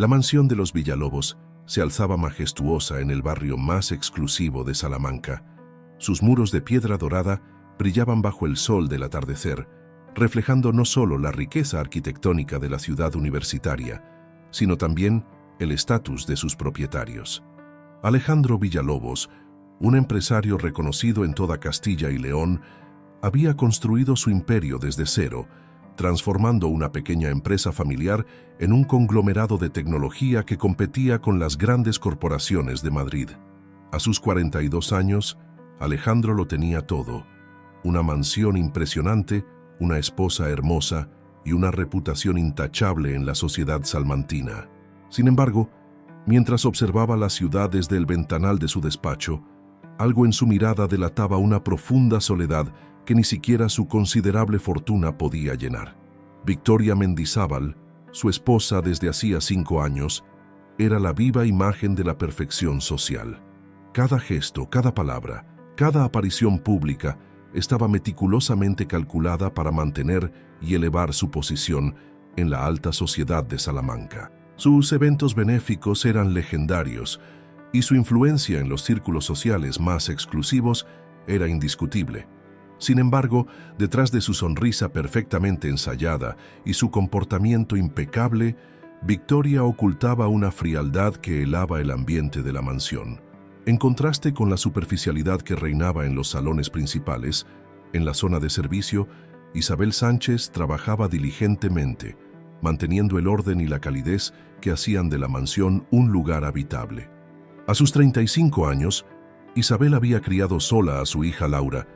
La mansión de los Villalobos se alzaba majestuosa en el barrio más exclusivo de Salamanca. Sus muros de piedra dorada brillaban bajo el sol del atardecer, reflejando no solo la riqueza arquitectónica de la ciudad universitaria, sino también el estatus de sus propietarios. Alejandro Villalobos, un empresario reconocido en toda Castilla y León, había construido su imperio desde cero, transformando una pequeña empresa familiar en un conglomerado de tecnología que competía con las grandes corporaciones de Madrid. A sus 42 años, Alejandro lo tenía todo: una mansión impresionante, una esposa hermosa y una reputación intachable en la sociedad salmantina. Sin embargo, mientras observaba la ciudad desde el ventanal de su despacho, algo en su mirada delataba una profunda soledad que ni siquiera su considerable fortuna podía llenar. Victoria Mendizábal, su esposa desde hacía 5 años, era la viva imagen de la perfección social. Cada gesto, cada palabra, cada aparición pública estaba meticulosamente calculada para mantener y elevar su posición en la alta sociedad de Salamanca. Sus eventos benéficos eran legendarios y su influencia en los círculos sociales más exclusivos era indiscutible. Sin embargo, detrás de su sonrisa perfectamente ensayada y su comportamiento impecable, Victoria ocultaba una frialdad que helaba el ambiente de la mansión. En contraste con la superficialidad que reinaba en los salones principales, en la zona de servicio, Isabel Sánchez trabajaba diligentemente, manteniendo el orden y la calidez que hacían de la mansión un lugar habitable. A sus 35 años, Isabel había criado sola a su hija Laura,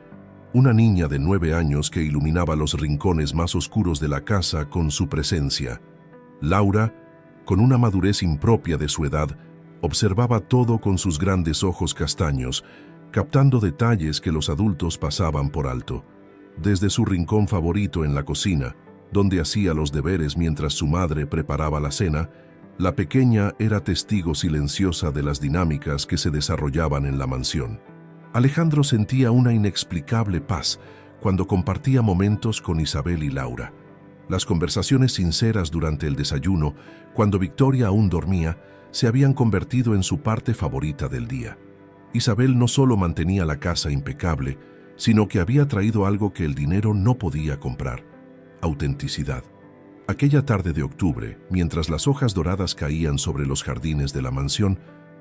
una niña de 9 años que iluminaba los rincones más oscuros de la casa con su presencia. Laura, con una madurez impropia de su edad, observaba todo con sus grandes ojos castaños, captando detalles que los adultos pasaban por alto. Desde su rincón favorito en la cocina, donde hacía los deberes mientras su madre preparaba la cena, la pequeña era testigo silenciosa de las dinámicas que se desarrollaban en la mansión. Alejandro sentía una inexplicable paz cuando compartía momentos con Isabel y Laura. Las conversaciones sinceras durante el desayuno, cuando Victoria aún dormía, se habían convertido en su parte favorita del día. Isabel no solo mantenía la casa impecable, sino que había traído algo que el dinero no podía comprar: autenticidad. Aquella tarde de octubre, mientras las hojas doradas caían sobre los jardines de la mansión,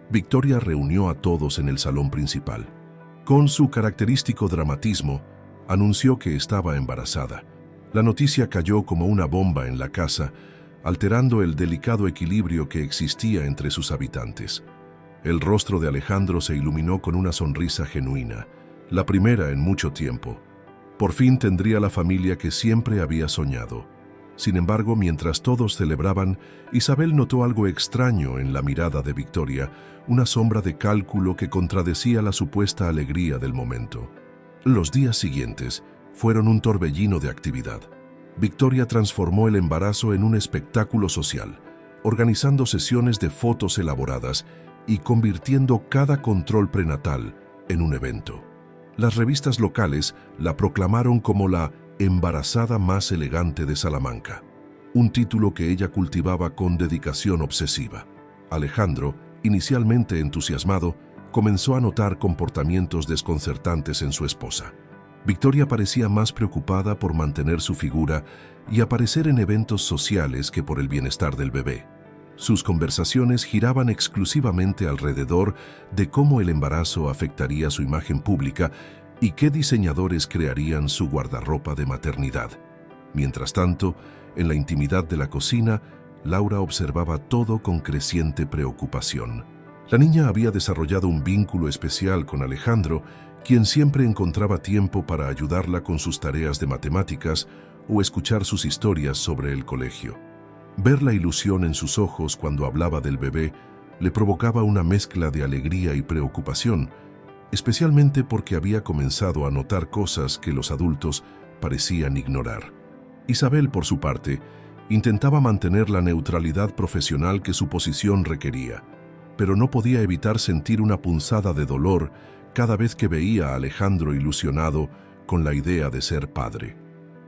Victoria reunió a todos en el salón principal. Con su característico dramatismo, anunció que estaba embarazada. La noticia cayó como una bomba en la casa, alterando el delicado equilibrio que existía entre sus habitantes. El rostro de Alejandro se iluminó con una sonrisa genuina, la primera en mucho tiempo. Por fin tendría la familia que siempre había soñado. Sin embargo, mientras todos celebraban, Isabel notó algo extraño en la mirada de Victoria, una sombra de cálculo que contradecía la supuesta alegría del momento. Los días siguientes fueron un torbellino de actividad. Victoria transformó el embarazo en un espectáculo social, organizando sesiones de fotos elaboradas y convirtiendo cada control prenatal en un evento. Las revistas locales la proclamaron como la embarazada más elegante de Salamanca, un título que ella cultivaba con dedicación obsesiva. Alejandro, inicialmente entusiasmado, comenzó a notar comportamientos desconcertantes en su esposa. Victoria parecía más preocupada por mantener su figura y aparecer en eventos sociales que por el bienestar del bebé. Sus conversaciones giraban exclusivamente alrededor de cómo el embarazo afectaría su imagen pública y qué diseñadores crearían su guardarropa de maternidad. Mientras tanto, en la intimidad de la cocina, Laura observaba todo con creciente preocupación. La niña había desarrollado un vínculo especial con Alejandro, quien siempre encontraba tiempo para ayudarla con sus tareas de matemáticas o escuchar sus historias sobre el colegio. Ver la ilusión en sus ojos cuando hablaba del bebé le provocaba una mezcla de alegría y preocupación, especialmente porque había comenzado a notar cosas que los adultos parecían ignorar. Isabel, por su parte, intentaba mantener la neutralidad profesional que su posición requería, pero no podía evitar sentir una punzada de dolor cada vez que veía a Alejandro ilusionado con la idea de ser padre.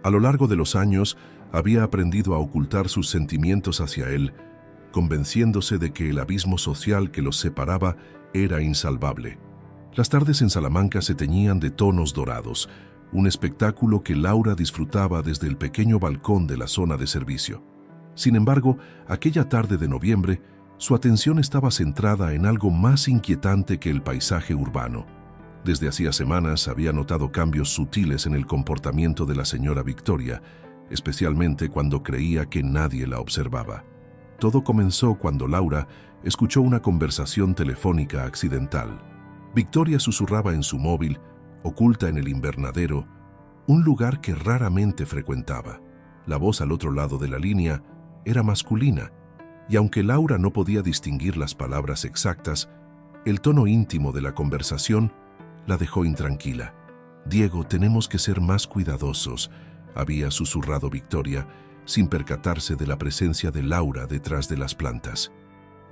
A lo largo de los años, había aprendido a ocultar sus sentimientos hacia él, convenciéndose de que el abismo social que los separaba era insalvable. Las tardes en Salamanca se teñían de tonos dorados, un espectáculo que Laura disfrutaba desde el pequeño balcón de la zona de servicio. Sin embargo, aquella tarde de noviembre, su atención estaba centrada en algo más inquietante que el paisaje urbano. Desde hacía semanas había notado cambios sutiles en el comportamiento de la señora Victoria, especialmente cuando creía que nadie la observaba. Todo comenzó cuando Laura escuchó una conversación telefónica accidental. Victoria susurraba en su móvil, oculta en el invernadero, un lugar que raramente frecuentaba. La voz al otro lado de la línea era masculina, y aunque Laura no podía distinguir las palabras exactas, el tono íntimo de la conversación la dejó intranquila. «Diego, tenemos que ser más cuidadosos», había susurrado Victoria, sin percatarse de la presencia de Laura detrás de las plantas.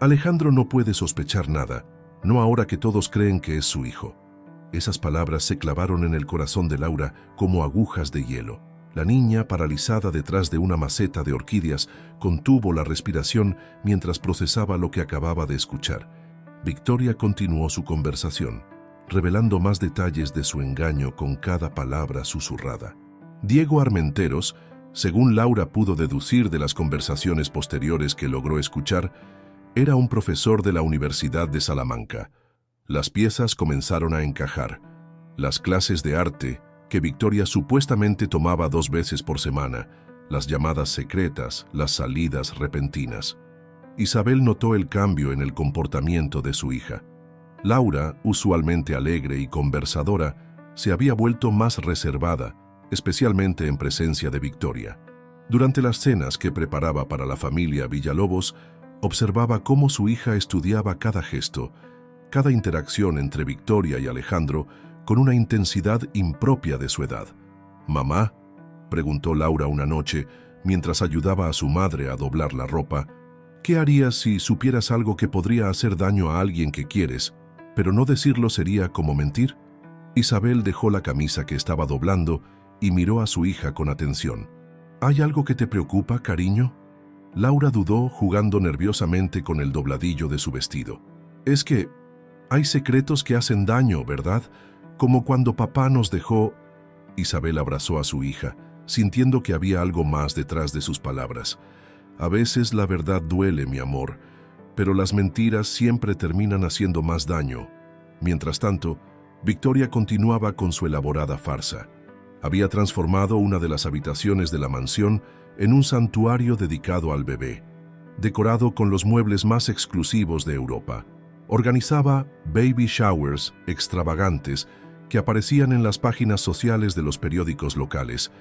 «Alejandro no puede sospechar nada, no ahora que todos creen que es su hijo». Esas palabras se clavaron en el corazón de Laura como agujas de hielo. La niña, paralizada detrás de una maceta de orquídeas, contuvo la respiración mientras procesaba lo que acababa de escuchar. Victoria continuó su conversación, revelando más detalles de su engaño con cada palabra susurrada. Diego Armenteros, según Laura pudo deducir de las conversaciones posteriores que logró escuchar, era un profesor de la Universidad de Salamanca. Las piezas comenzaron a encajar. Las clases de arte, que Victoria supuestamente tomaba 2 veces por semana, las llamadas secretas, las salidas repentinas. Isabel notó el cambio en el comportamiento de su hija. Laura, usualmente alegre y conversadora, se había vuelto más reservada, especialmente en presencia de Victoria. Durante las cenas que preparaba para la familia Villalobos, observaba cómo su hija estudiaba cada gesto, cada interacción entre Victoria y Alejandro, con una intensidad impropia de su edad. «Mamá», preguntó Laura una noche, mientras ayudaba a su madre a doblar la ropa, «¿qué harías si supieras algo que podría hacer daño a alguien que quieres, pero no decirlo sería como mentir?» Isabel dejó la camisa que estaba doblando y miró a su hija con atención. «¿Hay algo que te preocupa, cariño?» Laura dudó, jugando nerviosamente con el dobladillo de su vestido. «Es que hay secretos que hacen daño, ¿verdad? Como cuando papá nos dejó». Isabel abrazó a su hija, sintiendo que había algo más detrás de sus palabras. «A veces la verdad duele, mi amor, pero las mentiras siempre terminan haciendo más daño». Mientras tanto, Victoria continuaba con su elaborada farsa. Había transformado una de las habitaciones de la mansión en un santuario dedicado al bebé, decorado con los muebles más exclusivos de Europa. Organizaba baby showers extravagantes que aparecían en las páginas sociales de los periódicos locales,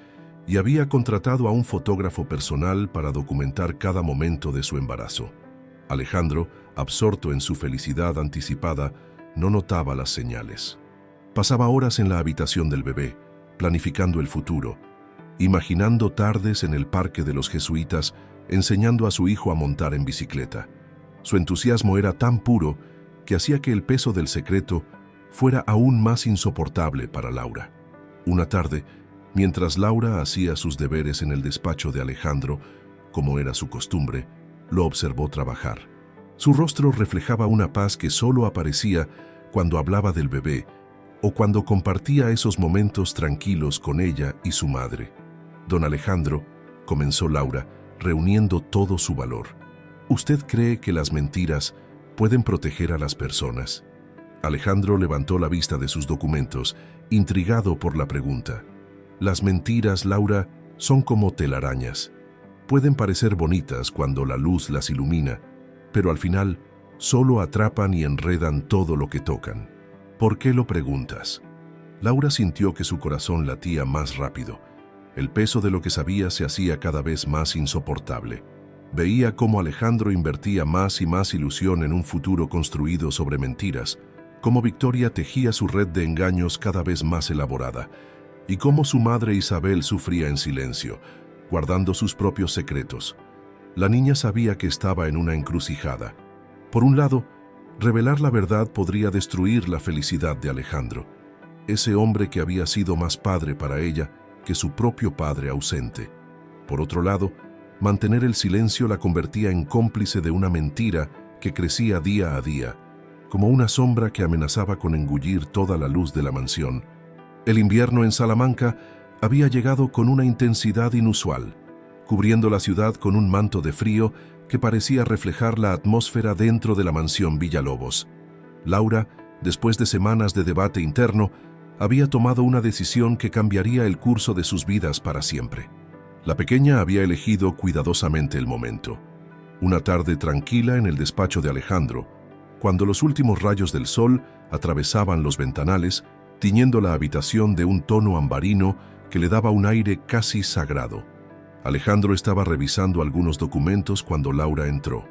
y había contratado a un fotógrafo personal para documentar cada momento de su embarazo. Alejandro, absorto en su felicidad anticipada, no notaba las señales. Pasaba horas en la habitación del bebé, planificando el futuro, imaginando tardes en el parque de los jesuitas, enseñando a su hijo a montar en bicicleta. Su entusiasmo era tan puro que hacía que el peso del secreto fuera aún más insoportable para Laura. Una tarde, mientras Laura hacía sus deberes en el despacho de Alejandro, como era su costumbre, lo observó trabajar. Su rostro reflejaba una paz que solo aparecía cuando hablaba del bebé o cuando compartía esos momentos tranquilos con ella y su madre. «Don Alejandro», comenzó Laura, reuniendo todo su valor, «¿usted cree que las mentiras pueden proteger a las personas?» Alejandro levantó la vista de sus documentos, intrigado por la pregunta. «Las mentiras, Laura, son como telarañas. Pueden parecer bonitas cuando la luz las ilumina, pero al final solo atrapan y enredan todo lo que tocan». «¿Por qué lo preguntas?» Laura sintió que su corazón latía más rápido. El peso de lo que sabía se hacía cada vez más insoportable. Veía cómo Alejandro invertía más y más ilusión en un futuro construido sobre mentiras, cómo Victoria tejía su red de engaños cada vez más elaborada, y cómo su madre Isabel sufría en silencio, guardando sus propios secretos. La niña sabía que estaba en una encrucijada. Por un lado, revelar la verdad podría destruir la felicidad de Alejandro, ese hombre que había sido más padre para ella que su propio padre ausente. Por otro lado, Mantener el silencio la convertía en cómplice de una mentira que crecía día a día, como una sombra que amenazaba con engullir toda la luz de la mansión. El invierno en Salamanca había llegado con una intensidad inusual, cubriendo la ciudad con un manto de frío que parecía reflejar la atmósfera dentro de la mansión Villalobos. Laura, después de semanas de debate interno, había tomado una decisión que cambiaría el curso de sus vidas para siempre. La pequeña había elegido cuidadosamente el momento. Una tarde tranquila en el despacho de Alejandro, cuando los últimos rayos del sol atravesaban los ventanales, tiñendo la habitación de un tono ambarino que le daba un aire casi sagrado. Alejandro estaba revisando algunos documentos cuando Laura entró,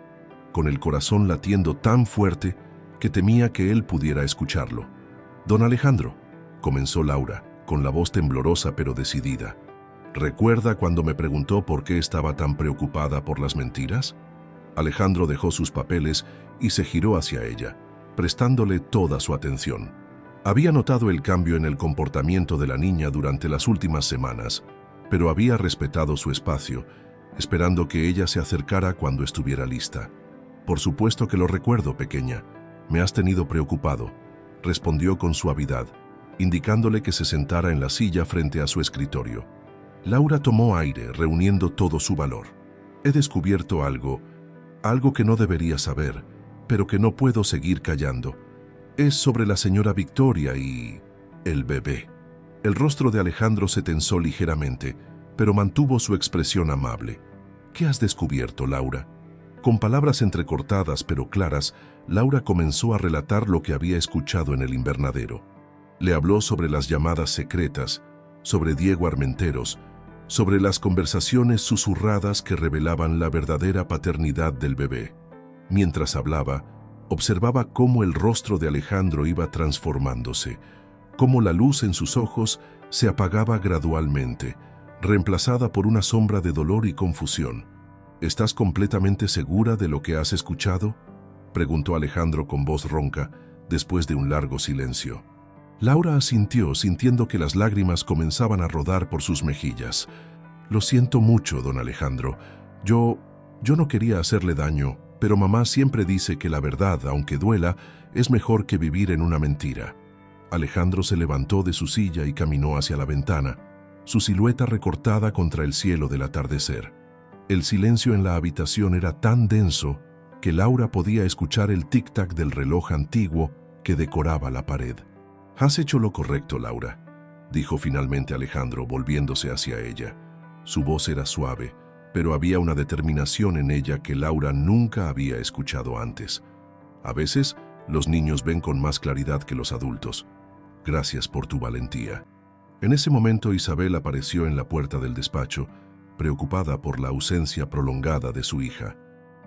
con el corazón latiendo tan fuerte que temía que él pudiera escucharlo. «Don Alejandro», comenzó Laura, con la voz temblorosa pero decidida. «¿Recuerda cuando me preguntó por qué estaba tan preocupada por las mentiras?» Alejandro dejó sus papeles y se giró hacia ella, prestándole toda su atención. Había notado el cambio en el comportamiento de la niña durante las últimas semanas, pero había respetado su espacio, esperando que ella se acercara cuando estuviera lista. «Por supuesto que lo recuerdo, pequeña. Me has tenido preocupado», respondió con suavidad, indicándole que se sentara en la silla frente a su escritorio. Laura tomó aire, reuniendo todo su valor. «He descubierto algo que no debería saber, pero que no puedo seguir callando. Es sobre la señora Victoria y el bebé». El rostro de Alejandro se tensó ligeramente, pero mantuvo su expresión amable. «¿Qué has descubierto, Laura?» Con palabras entrecortadas pero claras, Laura comenzó a relatar lo que había escuchado en el invernadero. Le habló sobre las llamadas secretas, sobre Diego Armenteros, sobre las conversaciones susurradas que revelaban la verdadera paternidad del bebé. Mientras hablaba, observaba cómo el rostro de Alejandro iba transformándose, cómo la luz en sus ojos se apagaba gradualmente, reemplazada por una sombra de dolor y confusión. «¿Estás completamente segura de lo que has escuchado?», preguntó Alejandro con voz ronca, después de un largo silencio. Laura asintió, sintiendo que las lágrimas comenzaban a rodar por sus mejillas. «Lo siento mucho, don Alejandro. Yo no quería hacerle daño, pero mamá siempre dice que la verdad, aunque duela, es mejor que vivir en una mentira». Alejandro se levantó de su silla y caminó hacia la ventana, su silueta recortada contra el cielo del atardecer. El silencio en la habitación era tan denso que Laura podía escuchar el tic-tac del reloj antiguo que decoraba la pared. «Has hecho lo correcto, Laura», dijo finalmente Alejandro, volviéndose hacia ella. Su voz era suave, pero había una determinación en ella que Laura nunca había escuchado antes. «A veces, los niños ven con más claridad que los adultos. Gracias por tu valentía». En ese momento Isabel apareció en la puerta del despacho, preocupada por la ausencia prolongada de su hija.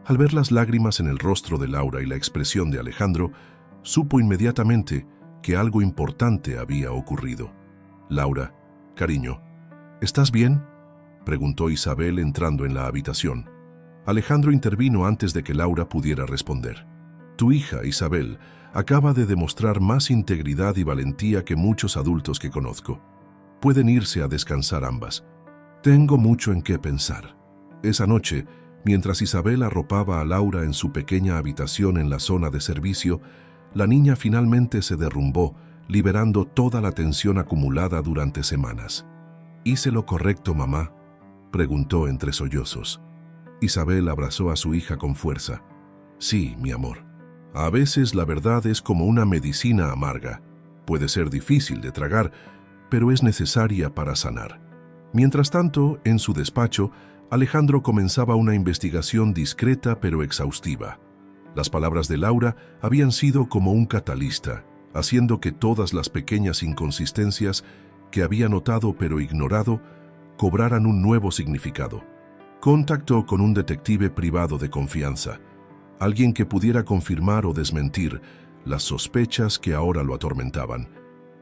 Al ver las lágrimas en el rostro de Laura y la expresión de Alejandro, supo inmediatamente que algo importante había ocurrido. «Laura, cariño, ¿estás bien?», preguntó Isabel entrando en la habitación. Alejandro intervino antes de que Laura pudiera responder. «Tu hija, Isabel, acaba de demostrar más integridad y valentía que muchos adultos que conozco. Pueden irse a descansar ambas. Tengo mucho en qué pensar». Esa noche, mientras Isabel arropaba a Laura en su pequeña habitación en la zona de servicio, la niña finalmente se derrumbó, liberando toda la tensión acumulada durante semanas. «¿Hice lo correcto, mamá?», preguntó entre sollozos. Isabel abrazó a su hija con fuerza. «Sí, mi amor. A veces la verdad es como una medicina amarga. Puede ser difícil de tragar, pero es necesaria para sanar». Mientras tanto, en su despacho, Alejandro comenzaba una investigación discreta pero exhaustiva. Las palabras de Laura habían sido como un catalista, haciendo que todas las pequeñas inconsistencias que había notado pero ignorado cobraran un nuevo significado. Contactó con un detective privado de confianza, alguien que pudiera confirmar o desmentir las sospechas que ahora lo atormentaban.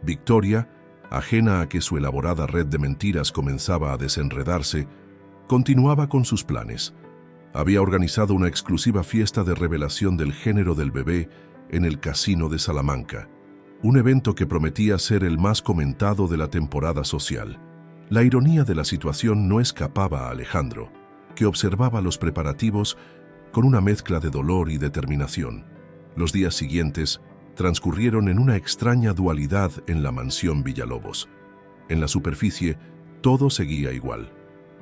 Victoria, ajena a que su elaborada red de mentiras comenzaba a desenredarse, continuaba con sus planes. Había organizado una exclusiva fiesta de revelación del género del bebé en el Casino de Salamanca, un evento que prometía ser el más comentado de la temporada social. La ironía de la situación no escapaba a Alejandro. que observaba los preparativos con una mezcla de dolor y determinación. Los días siguientes transcurrieron en una extraña dualidad en la mansión Villalobos. En la superficie, todo seguía igual.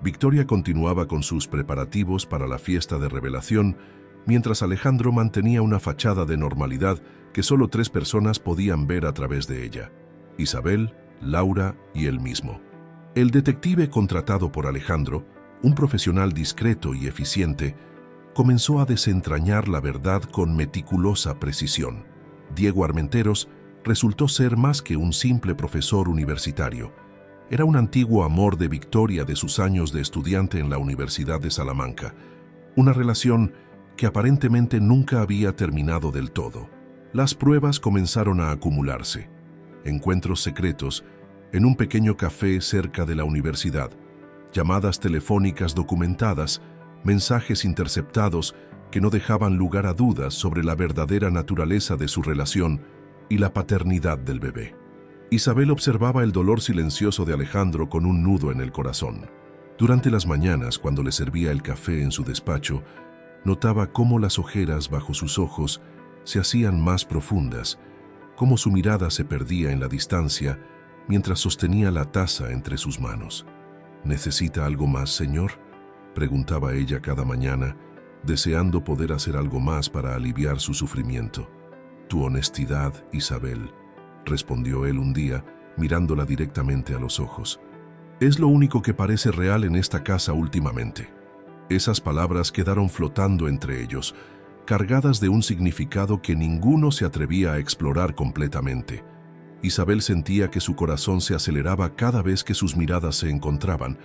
Victoria continuaba con sus preparativos para la fiesta de revelación, mientras Alejandro mantenía una fachada de normalidad que solo 3 personas podían ver a través de ella: Isabel, Laura y él mismo. El detective contratado por Alejandro, un profesional discreto y eficiente, comenzó a desentrañar la verdad con meticulosa precisión. Diego Armenteros resultó ser más que un simple profesor universitario. Era un antiguo amor de Victoria de sus años de estudiante en la Universidad de Salamanca, una relación que aparentemente nunca había terminado del todo. Las pruebas comenzaron a acumularse. Encuentros secretos en un pequeño café cerca de la universidad, llamadas telefónicas documentadas, mensajes interceptados que no dejaban lugar a dudas sobre la verdadera naturaleza de su relación y la paternidad del bebé. Isabel observaba el dolor silencioso de Alejandro con un nudo en el corazón. Durante las mañanas, cuando le servía el café en su despacho, notaba cómo las ojeras bajo sus ojos se hacían más profundas, cómo su mirada se perdía en la distancia mientras sostenía la taza entre sus manos. ¿Necesita algo más, señor?, preguntaba ella cada mañana, deseando poder hacer algo más para aliviar su sufrimiento. Tu honestidad, Isabel, respondió él un día, mirándola directamente a los ojos. Es lo único que parece real en esta casa últimamente. Esas palabras quedaron flotando entre ellos, cargadas de un significado que ninguno se atrevía a explorar completamente. Isabel sentía que su corazón se aceleraba cada vez que sus miradas se encontraban,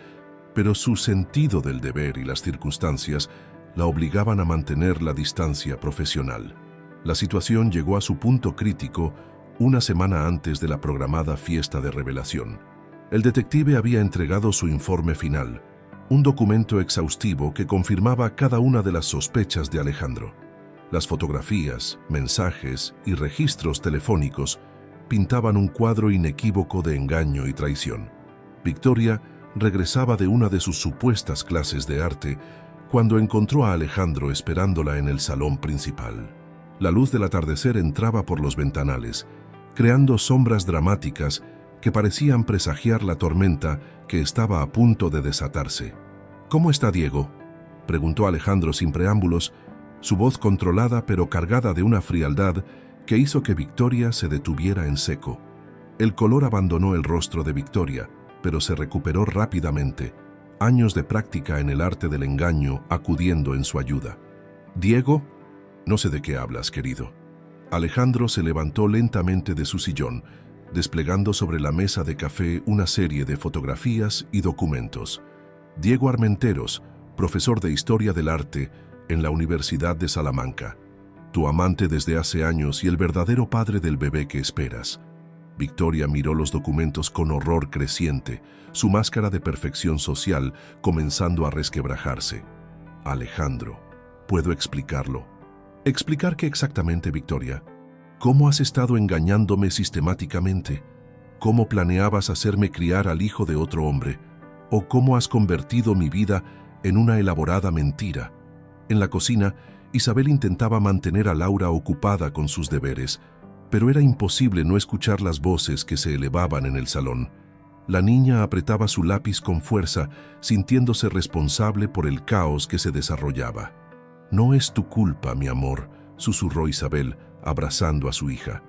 pero su sentido del deber y las circunstancias la obligaban a mantener la distancia profesional. La situación llegó a su punto crítico una semana antes de la programada fiesta de revelación. El detective había entregado su informe final, un documento exhaustivo que confirmaba cada una de las sospechas de Alejandro. Las fotografías, mensajes y registros telefónicos pintaban un cuadro inequívoco de engaño y traición. Victoria regresaba de una de sus supuestas clases de arte cuando encontró a Alejandro esperándola en el salón principal. La luz del atardecer entraba por los ventanales, creando sombras dramáticas que parecían presagiar la tormenta que estaba a punto de desatarse. ¿Cómo está Diego?, preguntó Alejandro sin preámbulos, su voz controlada pero cargada de una frialdad que hizo que Victoria se detuviera en seco. El color abandonó el rostro de Victoria, pero se recuperó rápidamente, años de práctica en el arte del engaño acudiendo en su ayuda. ¿Diego? No sé de qué hablas, querido. Alejandro se levantó lentamente de su sillón, desplegando sobre la mesa de café una serie de fotografías y documentos. Diego Armenteros, profesor de Historia del Arte en la Universidad de Salamanca. Tu amante desde hace años y el verdadero padre del bebé que esperas. Victoria miró los documentos con horror creciente, su máscara de perfección social comenzando a resquebrajarse. Alejandro, ¿puedo explicarlo? ¿Explicar qué exactamente, Victoria? ¿Cómo has estado engañándome sistemáticamente? ¿Cómo planeabas hacerme criar al hijo de otro hombre? ¿O cómo has convertido mi vida en una elaborada mentira? En la cocina, Isabel intentaba mantener a Laura ocupada con sus deberes, pero era imposible no escuchar las voces que se elevaban en el salón. La niña apretaba su lápiz con fuerza, sintiéndose responsable por el caos que se desarrollaba. «No es tu culpa, mi amor», susurró Isabel, abrazando a su hija.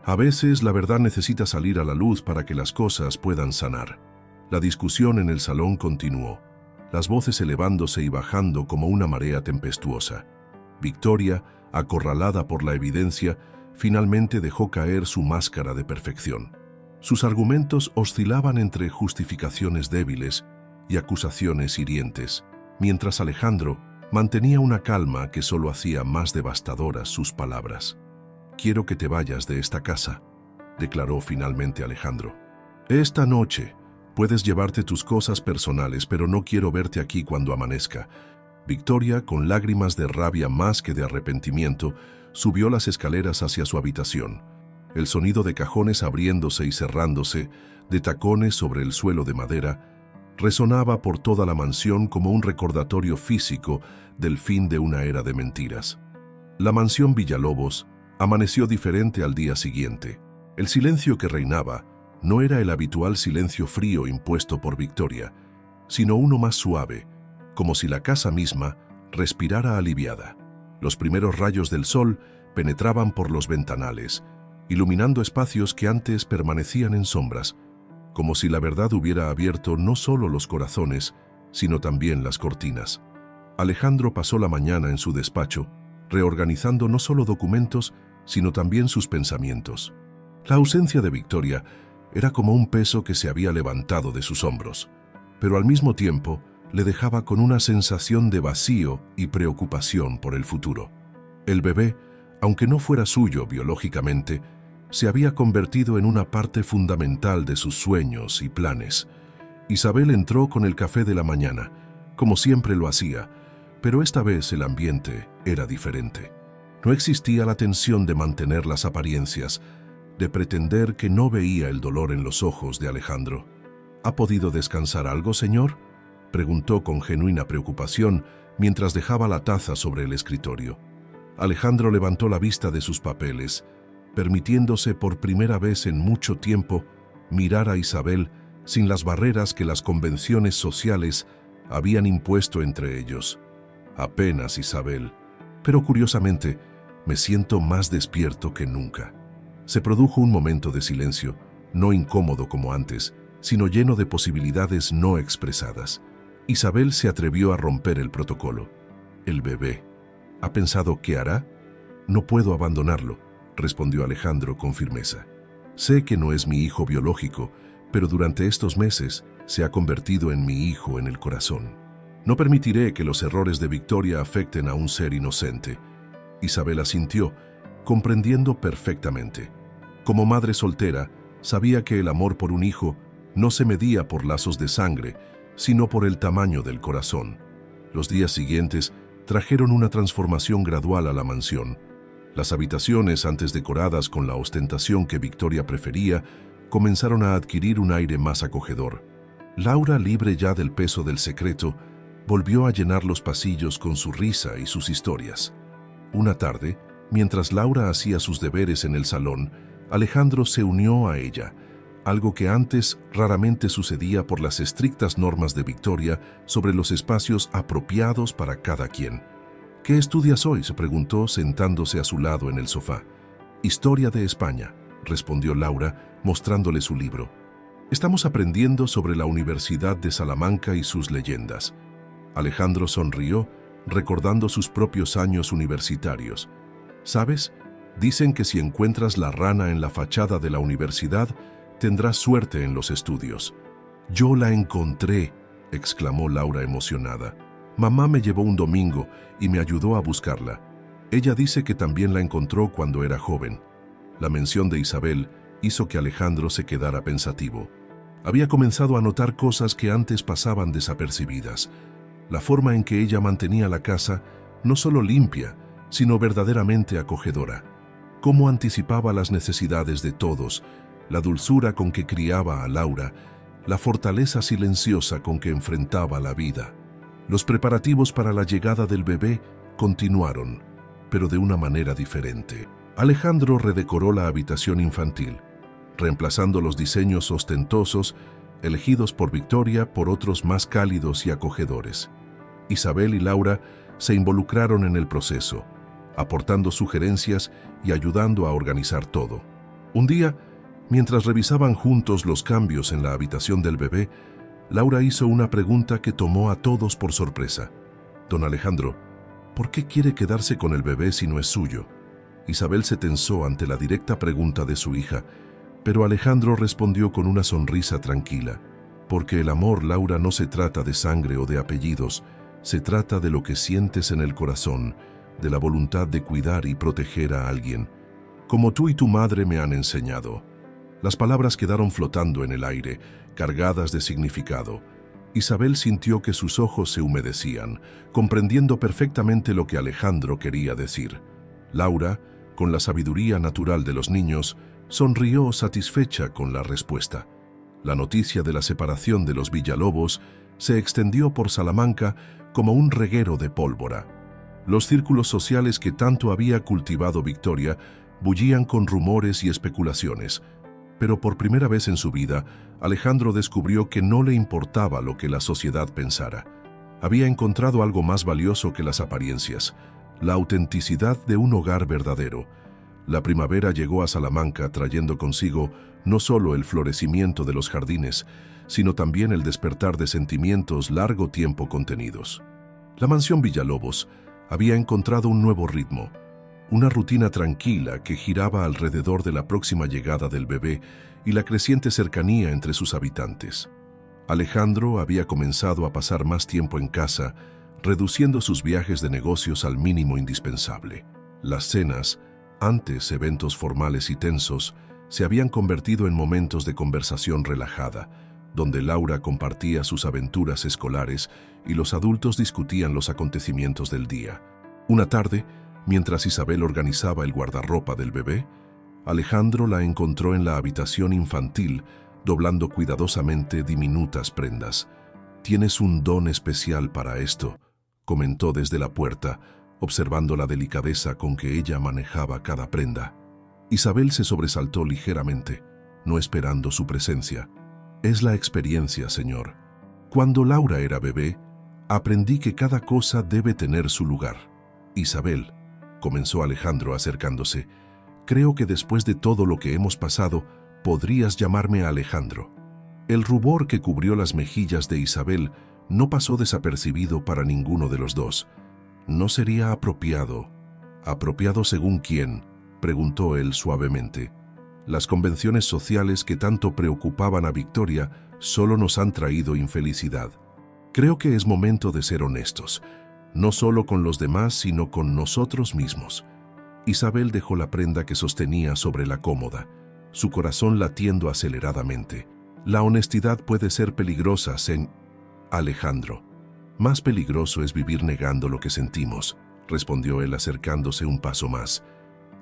«A veces la verdad necesita salir a la luz para que las cosas puedan sanar». La discusión en el salón continuó, las voces elevándose y bajando como una marea tempestuosa. Victoria, acorralada por la evidencia, finalmente dejó caer su máscara de perfección. Sus argumentos oscilaban entre justificaciones débiles y acusaciones hirientes, mientras Alejandro mantenía una calma que solo hacía más devastadoras sus palabras. «Quiero que te vayas de esta casa», declaró finalmente Alejandro. «Esta noche puedes llevarte tus cosas personales, pero no quiero verte aquí cuando amanezca». Victoria, con lágrimas de rabia más que de arrepentimiento, subió las escaleras hacia su habitación. El sonido de cajones abriéndose y cerrándose, de tacones sobre el suelo de madera, Resonaba por toda la mansión como un recordatorio físico del fin de una era de mentiras. La mansión Villalobos amaneció diferente al día siguiente. El silencio que reinaba no era el habitual silencio frío impuesto por Victoria, sino uno más suave, como si la casa misma respirara aliviada. Los primeros rayos del sol penetraban por los ventanales, iluminando espacios que antes permanecían en sombras, como si la verdad hubiera abierto no solo los corazones, sino también las cortinas. Alejandro pasó la mañana en su despacho, reorganizando no solo documentos, sino también sus pensamientos. La ausencia de Victoria era como un peso que se había levantado de sus hombros, pero al mismo tiempo le dejaba con una sensación de vacío y preocupación por el futuro. El bebé, aunque no fuera suyo biológicamente, se había convertido en una parte fundamental de sus sueños y planes. Isabel entró con el café de la mañana, como siempre lo hacía, pero esta vez el ambiente era diferente. No existía la tensión de mantener las apariencias, de pretender que no veía el dolor en los ojos de Alejandro. ¿Ha podido descansar algo, señor?, preguntó con genuina preocupación mientras dejaba la taza sobre el escritorio. Alejandro levantó la vista de sus papeles, permitiéndose por primera vez en mucho tiempo mirar a Isabel sin las barreras que las convenciones sociales habían impuesto entre ellos. Apenas, Isabel, pero curiosamente me siento más despierto que nunca. Se produjo un momento de silencio, no incómodo como antes, sino lleno de posibilidades no expresadas. Isabel se atrevió a romper el protocolo. El bebé. ¿Ha pensado qué hará? No puedo abandonarlo, respondió Alejandro con firmeza. Sé que no es mi hijo biológico, pero durante estos meses se ha convertido en mi hijo en el corazón. No permitiré que los errores de Victoria afecten a un ser inocente. Isabel asintió, comprendiendo perfectamente. Como madre soltera, sabía que el amor por un hijo no se medía por lazos de sangre, sino por el tamaño del corazón. Los días siguientes trajeron una transformación gradual a la mansión. Las habitaciones, antes decoradas con la ostentación que Victoria prefería, comenzaron a adquirir un aire más acogedor. Laura, libre ya del peso del secreto, volvió a llenar los pasillos con su risa y sus historias. Una tarde, mientras Laura hacía sus deberes en el salón, Alejandro se unió a ella, algo que antes raramente sucedía por las estrictas normas de Victoria sobre los espacios apropiados para cada quien. ¿Qué estudias hoy?, se preguntó sentándose a su lado en el sofá. Historia de España, respondió Laura, mostrándole su libro. Estamos aprendiendo sobre la Universidad de Salamanca y sus leyendas. Alejandro sonrió, recordando sus propios años universitarios. ¿Sabes? Dicen que si encuentras la rana en la fachada de la universidad, tendrás suerte en los estudios. Yo la encontré, exclamó Laura emocionada. Mamá me llevó un domingo y me ayudó a buscarla. Ella dice que también la encontró cuando era joven. La mención de Isabel hizo que Alejandro se quedara pensativo. Había comenzado a notar cosas que antes pasaban desapercibidas. La forma en que ella mantenía la casa, no solo limpia, sino verdaderamente acogedora. Cómo anticipaba las necesidades de todos, la dulzura con que criaba a Laura, la fortaleza silenciosa con que enfrentaba la vida. Los preparativos para la llegada del bebé continuaron, pero de una manera diferente. Alejandro redecoró la habitación infantil, reemplazando los diseños ostentosos elegidos por Victoria por otros más cálidos y acogedores. Isabel y Laura se involucraron en el proceso, aportando sugerencias y ayudando a organizar todo. Un día, mientras revisaban juntos los cambios en la habitación del bebé, Laura hizo una pregunta que tomó a todos por sorpresa. Don Alejandro, ¿por qué quiere quedarse con el bebé si no es suyo? Isabel se tensó ante la directa pregunta de su hija, pero Alejandro respondió con una sonrisa tranquila. Porque el amor, Laura, no se trata de sangre o de apellidos, se trata de lo que sientes en el corazón, de la voluntad de cuidar y proteger a alguien, como tú y tu madre me han enseñado. Las palabras quedaron flotando en el aire, cargadas de significado. Isabel sintió que sus ojos se humedecían, comprendiendo perfectamente lo que Alejandro quería decir. Laura, con la sabiduría natural de los niños, sonrió satisfecha con la respuesta. La noticia de la separación de los Villalobos se extendió por Salamanca como un reguero de pólvora. Los círculos sociales que tanto había cultivado Victoria bullían con rumores y especulaciones, pero por primera vez en su vida, Alejandro descubrió que no le importaba lo que la sociedad pensara. Había encontrado algo más valioso que las apariencias, la autenticidad de un hogar verdadero. La primavera llegó a Salamanca trayendo consigo no solo el florecimiento de los jardines, sino también el despertar de sentimientos largo tiempo contenidos. La mansión Villalobos había encontrado un nuevo ritmo, una rutina tranquila que giraba alrededor de la próxima llegada del bebé y la creciente cercanía entre sus habitantes. Alejandro había comenzado a pasar más tiempo en casa, reduciendo sus viajes de negocios al mínimo indispensable. Las cenas, antes eventos formales y tensos, se habían convertido en momentos de conversación relajada, donde Laura compartía sus aventuras escolares y los adultos discutían los acontecimientos del día. Una tarde, mientras Isabel organizaba el guardarropa del bebé, Alejandro la encontró en la habitación infantil, doblando cuidadosamente diminutas prendas. «Tienes un don especial para esto», comentó desde la puerta, observando la delicadeza con que ella manejaba cada prenda. Isabel se sobresaltó ligeramente, no esperando su presencia. «Es la experiencia, señor. Cuando Laura era bebé, aprendí que cada cosa debe tener su lugar». «Isabel», comenzó Alejandro acercándose, «creo que después de todo lo que hemos pasado, podrías llamarme Alejandro». El rubor que cubrió las mejillas de Isabel no pasó desapercibido para ninguno de los dos. «¿No sería apropiado?» «¿Apropiado según quién?», preguntó él suavemente. «Las convenciones sociales que tanto preocupaban a Victoria solo nos han traído infelicidad. Creo que es momento de ser honestos, no solo con los demás, sino con nosotros mismos». Isabel dejó la prenda que sostenía sobre la cómoda, su corazón latiendo aceleradamente. «La honestidad puede ser peligrosa, Alejandro. Más peligroso es vivir negando lo que sentimos», respondió él acercándose un paso más.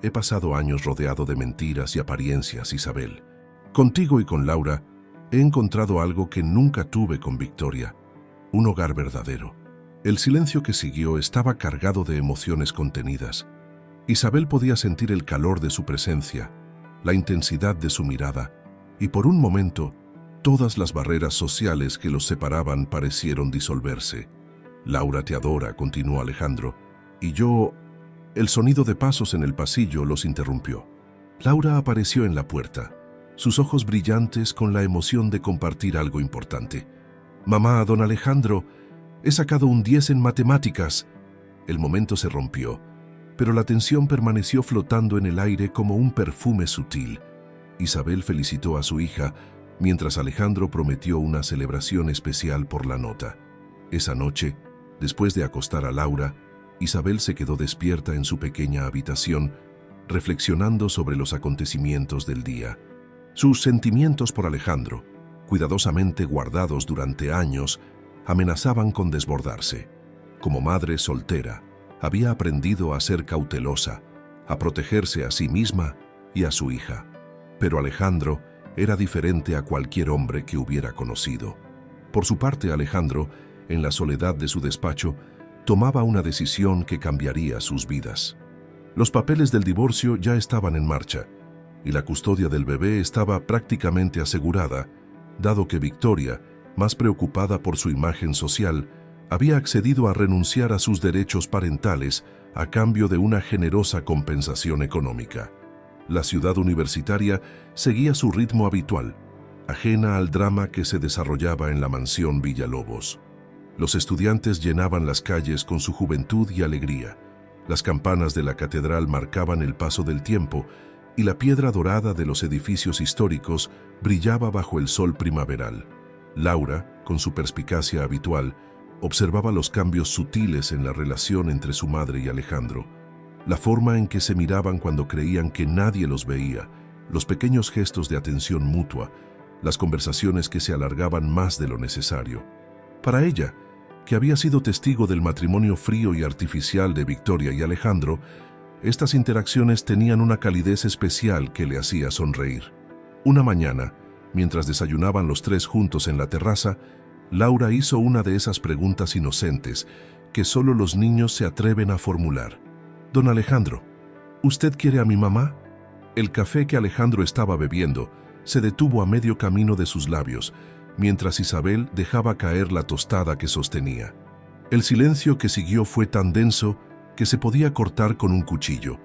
«He pasado años rodeado de mentiras y apariencias, Isabel. Contigo y con Laura he encontrado algo que nunca tuve con Victoria, un hogar verdadero». El silencio que siguió estaba cargado de emociones contenidas. Isabel podía sentir el calor de su presencia, la intensidad de su mirada, y por un momento, todas las barreras sociales que los separaban parecieron disolverse. «Laura te adora», continuó Alejandro, «y yo...». El sonido de pasos en el pasillo los interrumpió. Laura apareció en la puerta, sus ojos brillantes con la emoción de compartir algo importante. «Mamá, don Alejandro, he sacado un 10 en matemáticas». El momento se rompió, pero la tensión permaneció flotando en el aire como un perfume sutil. Isabel felicitó a su hija, mientras Alejandro prometió una celebración especial por la nota. Esa noche, después de acostar a Laura, Isabel se quedó despierta en su pequeña habitación, reflexionando sobre los acontecimientos del día. Sus sentimientos por Alejandro, cuidadosamente guardados durante años, amenazaban con desbordarse. Como madre soltera, había aprendido a ser cautelosa, a protegerse a sí misma y a su hija. Pero Alejandro era diferente a cualquier hombre que hubiera conocido. Por su parte, Alejandro, en la soledad de su despacho, tomaba una decisión que cambiaría sus vidas. Los papeles del divorcio ya estaban en marcha, y la custodia del bebé estaba prácticamente asegurada, dado que Victoria, más preocupada por su imagen social, había accedido a renunciar a sus derechos parentales a cambio de una generosa compensación económica. La ciudad universitaria seguía su ritmo habitual, ajena al drama que se desarrollaba en la mansión Villalobos. Los estudiantes llenaban las calles con su juventud y alegría. Las campanas de la catedral marcaban el paso del tiempo y la piedra dorada de los edificios históricos brillaba bajo el sol primaveral. Laura, con su perspicacia habitual, observaba los cambios sutiles en la relación entre su madre y Alejandro. La forma en que se miraban cuando creían que nadie los veía, los pequeños gestos de atención mutua, las conversaciones que se alargaban más de lo necesario. Para ella, que había sido testigo del matrimonio frío y artificial de Victoria y Alejandro, estas interacciones tenían una calidez especial que le hacía sonreír. Una mañana, Mientras desayunaban los tres juntos en la terraza, Laura hizo una de esas preguntas inocentes que solo los niños se atreven a formular. «Don Alejandro, ¿usted quiere a mi mamá?» El café que Alejandro estaba bebiendo se detuvo a medio camino de sus labios, mientras Isabel dejaba caer la tostada que sostenía. El silencio que siguió fue tan denso que se podía cortar con un cuchillo.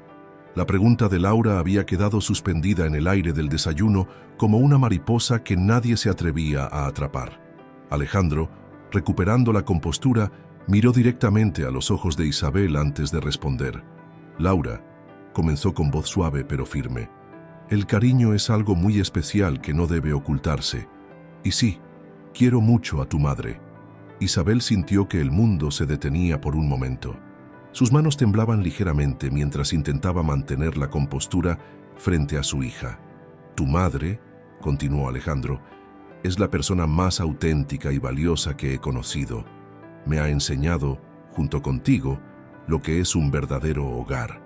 La pregunta de Laura había quedado suspendida en el aire del desayuno como una mariposa que nadie se atrevía a atrapar. Alejandro, recuperando la compostura, miró directamente a los ojos de Isabel antes de responder. «Laura», comenzó con voz suave pero firme, «el cariño es algo muy especial que no debe ocultarse. Y sí, quiero mucho a tu madre». Isabel sintió que el mundo se detenía por un momento. Sus manos temblaban ligeramente mientras intentaba mantener la compostura frente a su hija. «Tu madre», continuó Alejandro, «es la persona más auténtica y valiosa que he conocido. Me ha enseñado, junto contigo, lo que es un verdadero hogar».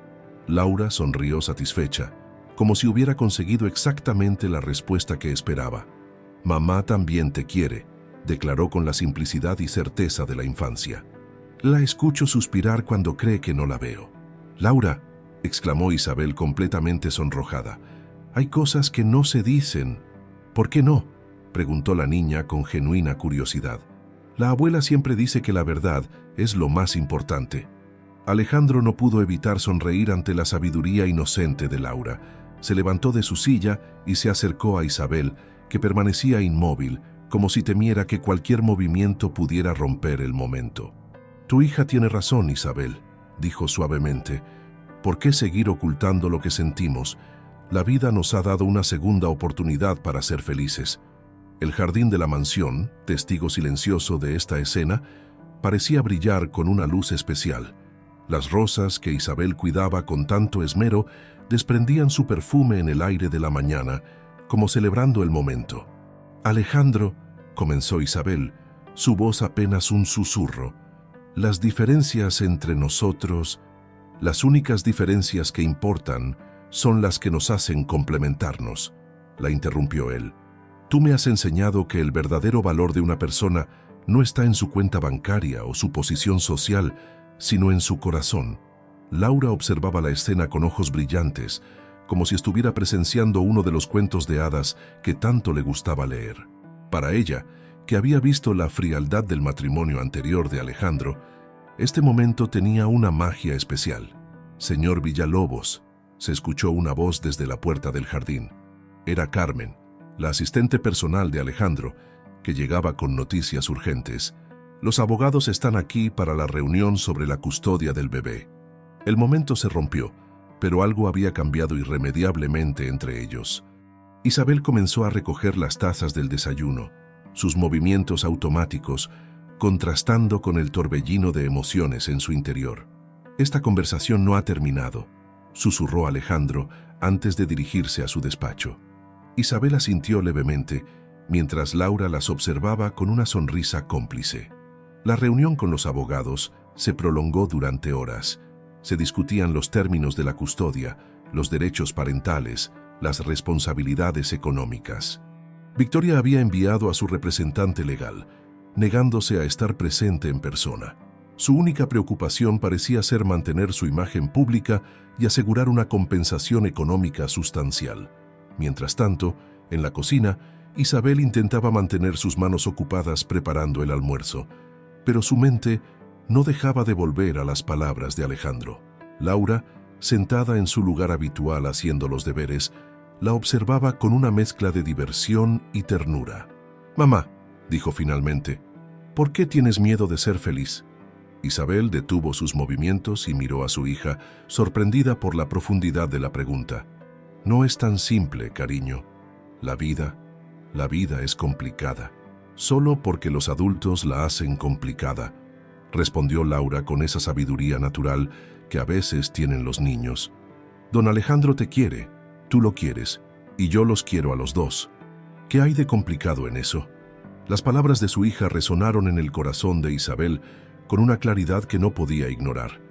Laura sonrió satisfecha, como si hubiera conseguido exactamente la respuesta que esperaba. «Mamá también te quiere», declaró con la simplicidad y certeza de la infancia. «La escucho suspirar cuando cree que no la veo». «Laura», exclamó Isabel completamente sonrojada, «hay cosas que no se dicen». «¿Por qué no?», preguntó la niña con genuina curiosidad. «La abuela siempre dice que la verdad es lo más importante». Alejandro no pudo evitar sonreír ante la sabiduría inocente de Laura. Se levantó de su silla y se acercó a Isabel, que permanecía inmóvil, como si temiera que cualquier movimiento pudiera romper el momento. «Tu hija tiene razón, Isabel», dijo suavemente. «¿Por qué seguir ocultando lo que sentimos? La vida nos ha dado una segunda oportunidad para ser felices». El jardín de la mansión, testigo silencioso de esta escena, parecía brillar con una luz especial. Las rosas que Isabel cuidaba con tanto esmero desprendían su perfume en el aire de la mañana, como celebrando el momento. «Alejandro», comenzó Isabel, su voz apenas un susurro, «las diferencias entre nosotros, las únicas diferencias que importan, son las que nos hacen complementarnos», la interrumpió él. «Tú me has enseñado que el verdadero valor de una persona no está en su cuenta bancaria o su posición social, sino en su corazón». Laura observaba la escena con ojos brillantes, como si estuviera presenciando uno de los cuentos de hadas que tanto le gustaba leer. Para ella, que había visto la frialdad del matrimonio anterior de Alejandro, este momento tenía una magia especial. «Señor Villalobos», se escuchó una voz desde la puerta del jardín. Era Carmen, la asistente personal de Alejandro, que llegaba con noticias urgentes. «Los abogados están aquí para la reunión sobre la custodia del bebé». El momento se rompió, pero algo había cambiado irremediablemente entre ellos. Isabel comenzó a recoger las tazas del desayuno, sus movimientos automáticos, contrastando con el torbellino de emociones en su interior. «Esta conversación no ha terminado», susurró Alejandro antes de dirigirse a su despacho. Isabel asintió levemente, mientras Laura las observaba con una sonrisa cómplice. La reunión con los abogados se prolongó durante horas. Se discutían los términos de la custodia, los derechos parentales, las responsabilidades económicas. Victoria había enviado a su representante legal, negándose a estar presente en persona. Su única preocupación parecía ser mantener su imagen pública y asegurar una compensación económica sustancial. Mientras tanto, en la cocina, Isabel intentaba mantener sus manos ocupadas preparando el almuerzo, pero su mente no dejaba de volver a las palabras de Alejandro. Laura, sentada en su lugar habitual haciendo los deberes, la observaba con una mezcla de diversión y ternura. «Mamá», dijo finalmente, «¿por qué tienes miedo de ser feliz?». Isabel detuvo sus movimientos y miró a su hija, sorprendida por la profundidad de la pregunta. «No es tan simple, cariño. La vida es complicada, solo porque los adultos la hacen complicada», respondió Laura con esa sabiduría natural que a veces tienen los niños. «Don Alejandro te quiere, tú lo quieres, y yo los quiero a los dos. ¿Qué hay de complicado en eso?». Las palabras de su hija resonaron en el corazón de Isabel con una claridad que no podía ignorar.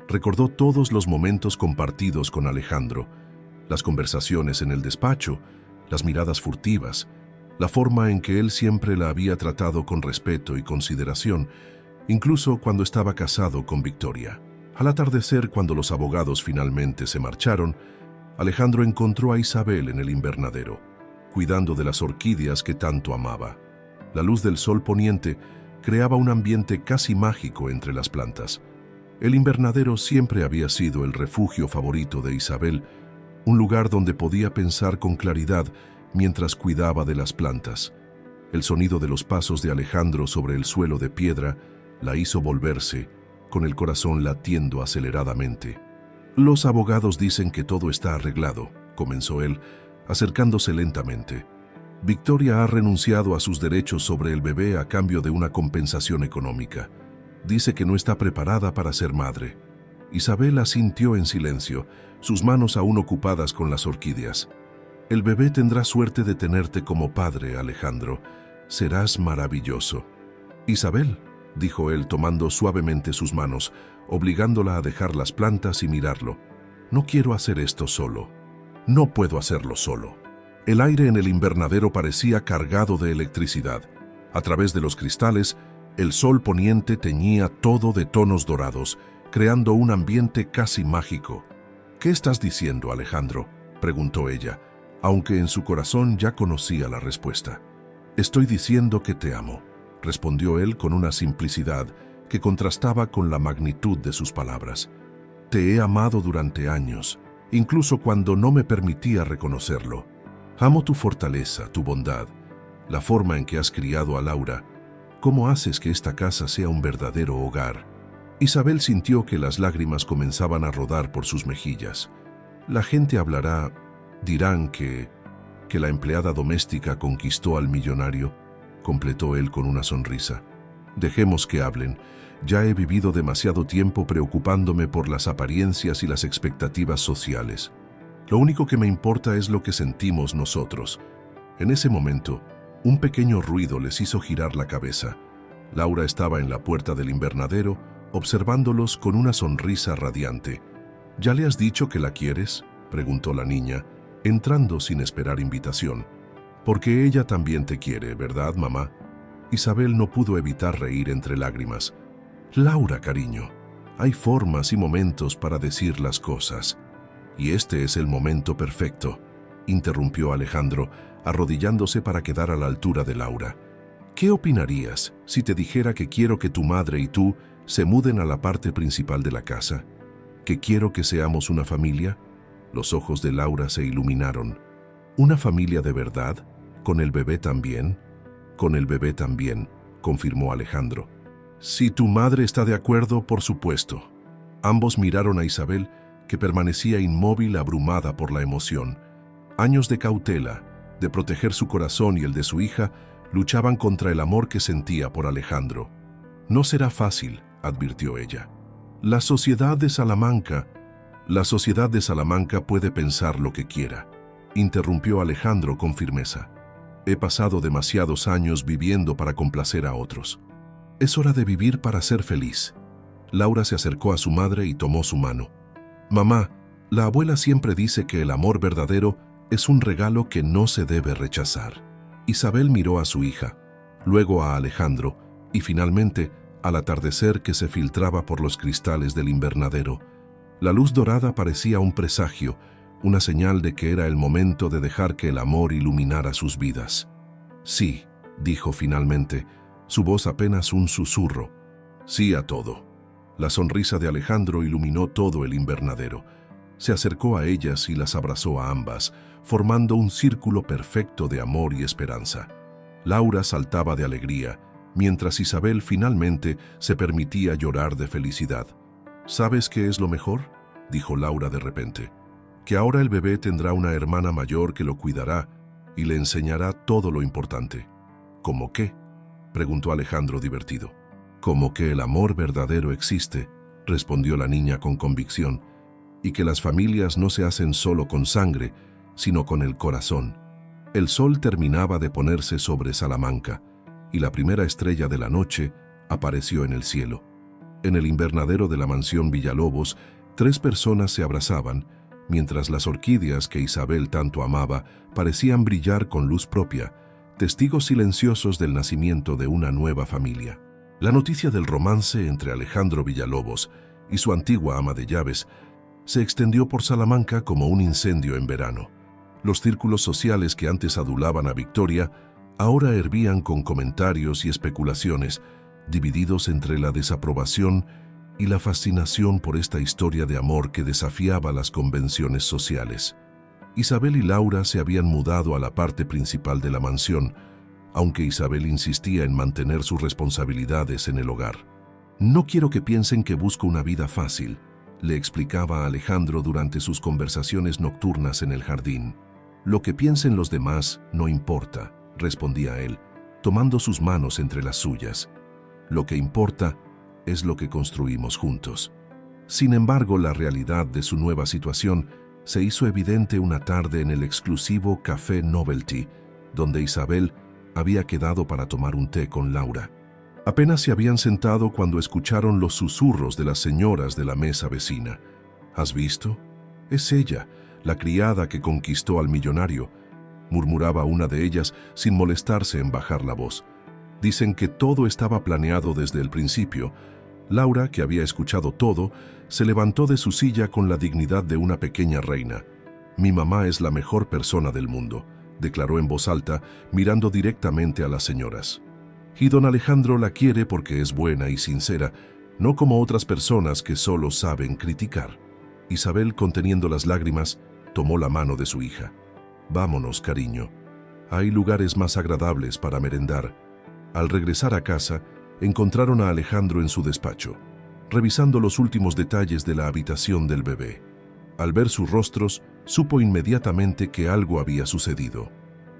Recordó todos los momentos compartidos con Alejandro, las conversaciones en el despacho, las miradas furtivas, la forma en que él siempre la había tratado con respeto y consideración, incluso cuando estaba casado con Victoria. Al atardecer, cuando los abogados finalmente se marcharon, Alejandro encontró a Isabel en el invernadero, cuidando de las orquídeas que tanto amaba. La luz del sol poniente creaba un ambiente casi mágico entre las plantas. El invernadero siempre había sido el refugio favorito de Isabel, un lugar donde podía pensar con claridad mientras cuidaba de las plantas. El sonido de los pasos de Alejandro sobre el suelo de piedra la hizo volverse, con el corazón latiendo aceleradamente. «Los abogados dicen que todo está arreglado», comenzó él, acercándose lentamente. «Victoria ha renunciado a sus derechos sobre el bebé a cambio de una compensación económica. Dice que no está preparada para ser madre». Isabel asintió en silencio, sus manos aún ocupadas con las orquídeas. «El bebé tendrá suerte de tenerte como padre, Alejandro. Serás maravilloso». «Isabel», dijo él tomando suavemente sus manos, obligándola a dejar las plantas y mirarlo. «No quiero hacer esto solo. No puedo hacerlo solo». El aire en el invernadero parecía cargado de electricidad. A través de los cristales, el sol poniente teñía todo de tonos dorados, creando un ambiente casi mágico. «¿Qué estás diciendo, Alejandro?», preguntó ella, aunque en su corazón ya conocía la respuesta. «Estoy diciendo que te amo», respondió él con una simplicidad que contrastaba con la magnitud de sus palabras. «Te he amado durante años, incluso cuando no me permitía reconocerlo. Amo tu fortaleza, tu bondad, la forma en que has criado a Laura. ¿Cómo haces que esta casa sea un verdadero hogar?» Isabel sintió que las lágrimas comenzaban a rodar por sus mejillas. «La gente hablará, dirán que la empleada doméstica conquistó al millonario», completó él con una sonrisa. «Dejemos que hablen. Ya he vivido demasiado tiempo preocupándome por las apariencias y las expectativas sociales. Lo único que me importa es lo que sentimos nosotros». En ese momento, un pequeño ruido les hizo girar la cabeza. Laura estaba en la puerta del invernadero, observándolos con una sonrisa radiante. «¿Ya le has dicho que la quieres?», preguntó la niña, entrando sin esperar invitación. «Porque ella también te quiere, ¿verdad, mamá?». Isabel no pudo evitar reír entre lágrimas. «Laura, cariño, hay formas y momentos para decir las cosas. Y este es el momento perfecto», interrumpió Alejandro, arrodillándose para quedar a la altura de Laura. «¿Qué opinarías si te dijera que quiero que tu madre y tú se muden a la parte principal de la casa? ¿Que quiero que seamos una familia?». Los ojos de Laura se iluminaron. «¿Una familia de verdad? ¿Con el bebé también?». «Con el bebé también», confirmó Alejandro. «Si tu madre está de acuerdo, por supuesto». Ambos miraron a Isabel, que permanecía inmóvil, abrumada por la emoción. Años de cautela, de proteger su corazón y el de su hija, luchaban contra el amor que sentía por Alejandro. «No será fácil», advirtió ella. La sociedad de Salamanca puede pensar lo que quiera», interrumpió Alejandro con firmeza. «He pasado demasiados años viviendo para complacer a otros. Es hora de vivir para ser feliz». Laura se acercó a su madre y tomó su mano. «Mamá, la abuela siempre dice que el amor verdadero es un regalo que no se debe rechazar». Isabel miró a su hija, luego a Alejandro y finalmente al atardecer que se filtraba por los cristales del invernadero. La luz dorada parecía un presagio, una señal de que era el momento de dejar que el amor iluminara sus vidas. «Sí», dijo finalmente, su voz apenas un susurro. «Sí a todo». La sonrisa de Alejandro iluminó todo el invernadero. Se acercó a ellas y las abrazó a ambas, formando un círculo perfecto de amor y esperanza. Laura saltaba de alegría, mientras Isabel finalmente se permitía llorar de felicidad. «¿Sabes qué es lo mejor?», dijo Laura de repente. «Que ahora el bebé tendrá una hermana mayor que lo cuidará y le enseñará todo lo importante». «¿Cómo qué?», preguntó Alejandro divertido. «Como que el amor verdadero existe», respondió la niña con convicción, «y que las familias no se hacen solo con sangre, sino con el corazón». El sol terminaba de ponerse sobre Salamanca, y la primera estrella de la noche apareció en el cielo. En el invernadero de la mansión Villalobos, 3 personas se abrazaban, mientras las orquídeas que Isabel tanto amaba parecían brillar con luz propia, testigos silenciosos del nacimiento de una nueva familia. La noticia del romance entre Alejandro Villalobos y su antigua ama de llaves se extendió por Salamanca como un incendio en verano. Los círculos sociales que antes adulaban a Victoria ahora hervían con comentarios y especulaciones, divididos entre la desaprobación y la fascinación por esta historia de amor que desafiaba las convenciones sociales. Isabel y Laura se habían mudado a la parte principal de la mansión, aunque Isabel insistía en mantener sus responsabilidades en el hogar. «No quiero que piensen que busco una vida fácil», le explicaba a Alejandro durante sus conversaciones nocturnas en el jardín. «Lo que piensen los demás no importa», respondía él, tomando sus manos entre las suyas. «Lo que importa es lo que construimos juntos». Sin embargo, la realidad de su nueva situación se hizo evidente una tarde en el exclusivo Café Novelty, donde Isabel había quedado para tomar un té con Laura. Apenas se habían sentado cuando escucharon los susurros de las señoras de la mesa vecina. «¿Has visto? Es ella, la criada que conquistó al millonario», murmuraba una de ellas sin molestarse en bajar la voz. «Dicen que todo estaba planeado desde el principio». Laura, que había escuchado todo, se levantó de su silla con la dignidad de una pequeña reina. «Mi mamá es la mejor persona del mundo», declaró en voz alta, mirando directamente a las señoras. «Y don Alejandro la quiere porque es buena y sincera, no como otras personas que solo saben criticar». Isabel, conteniendo las lágrimas, tomó la mano de su hija. «Vámonos, cariño. Hay lugares más agradables para merendar». Al regresar a casa, encontraron a Alejandro en su despacho, revisando los últimos detalles de la habitación del bebé. Al ver sus rostros, supo inmediatamente que algo había sucedido.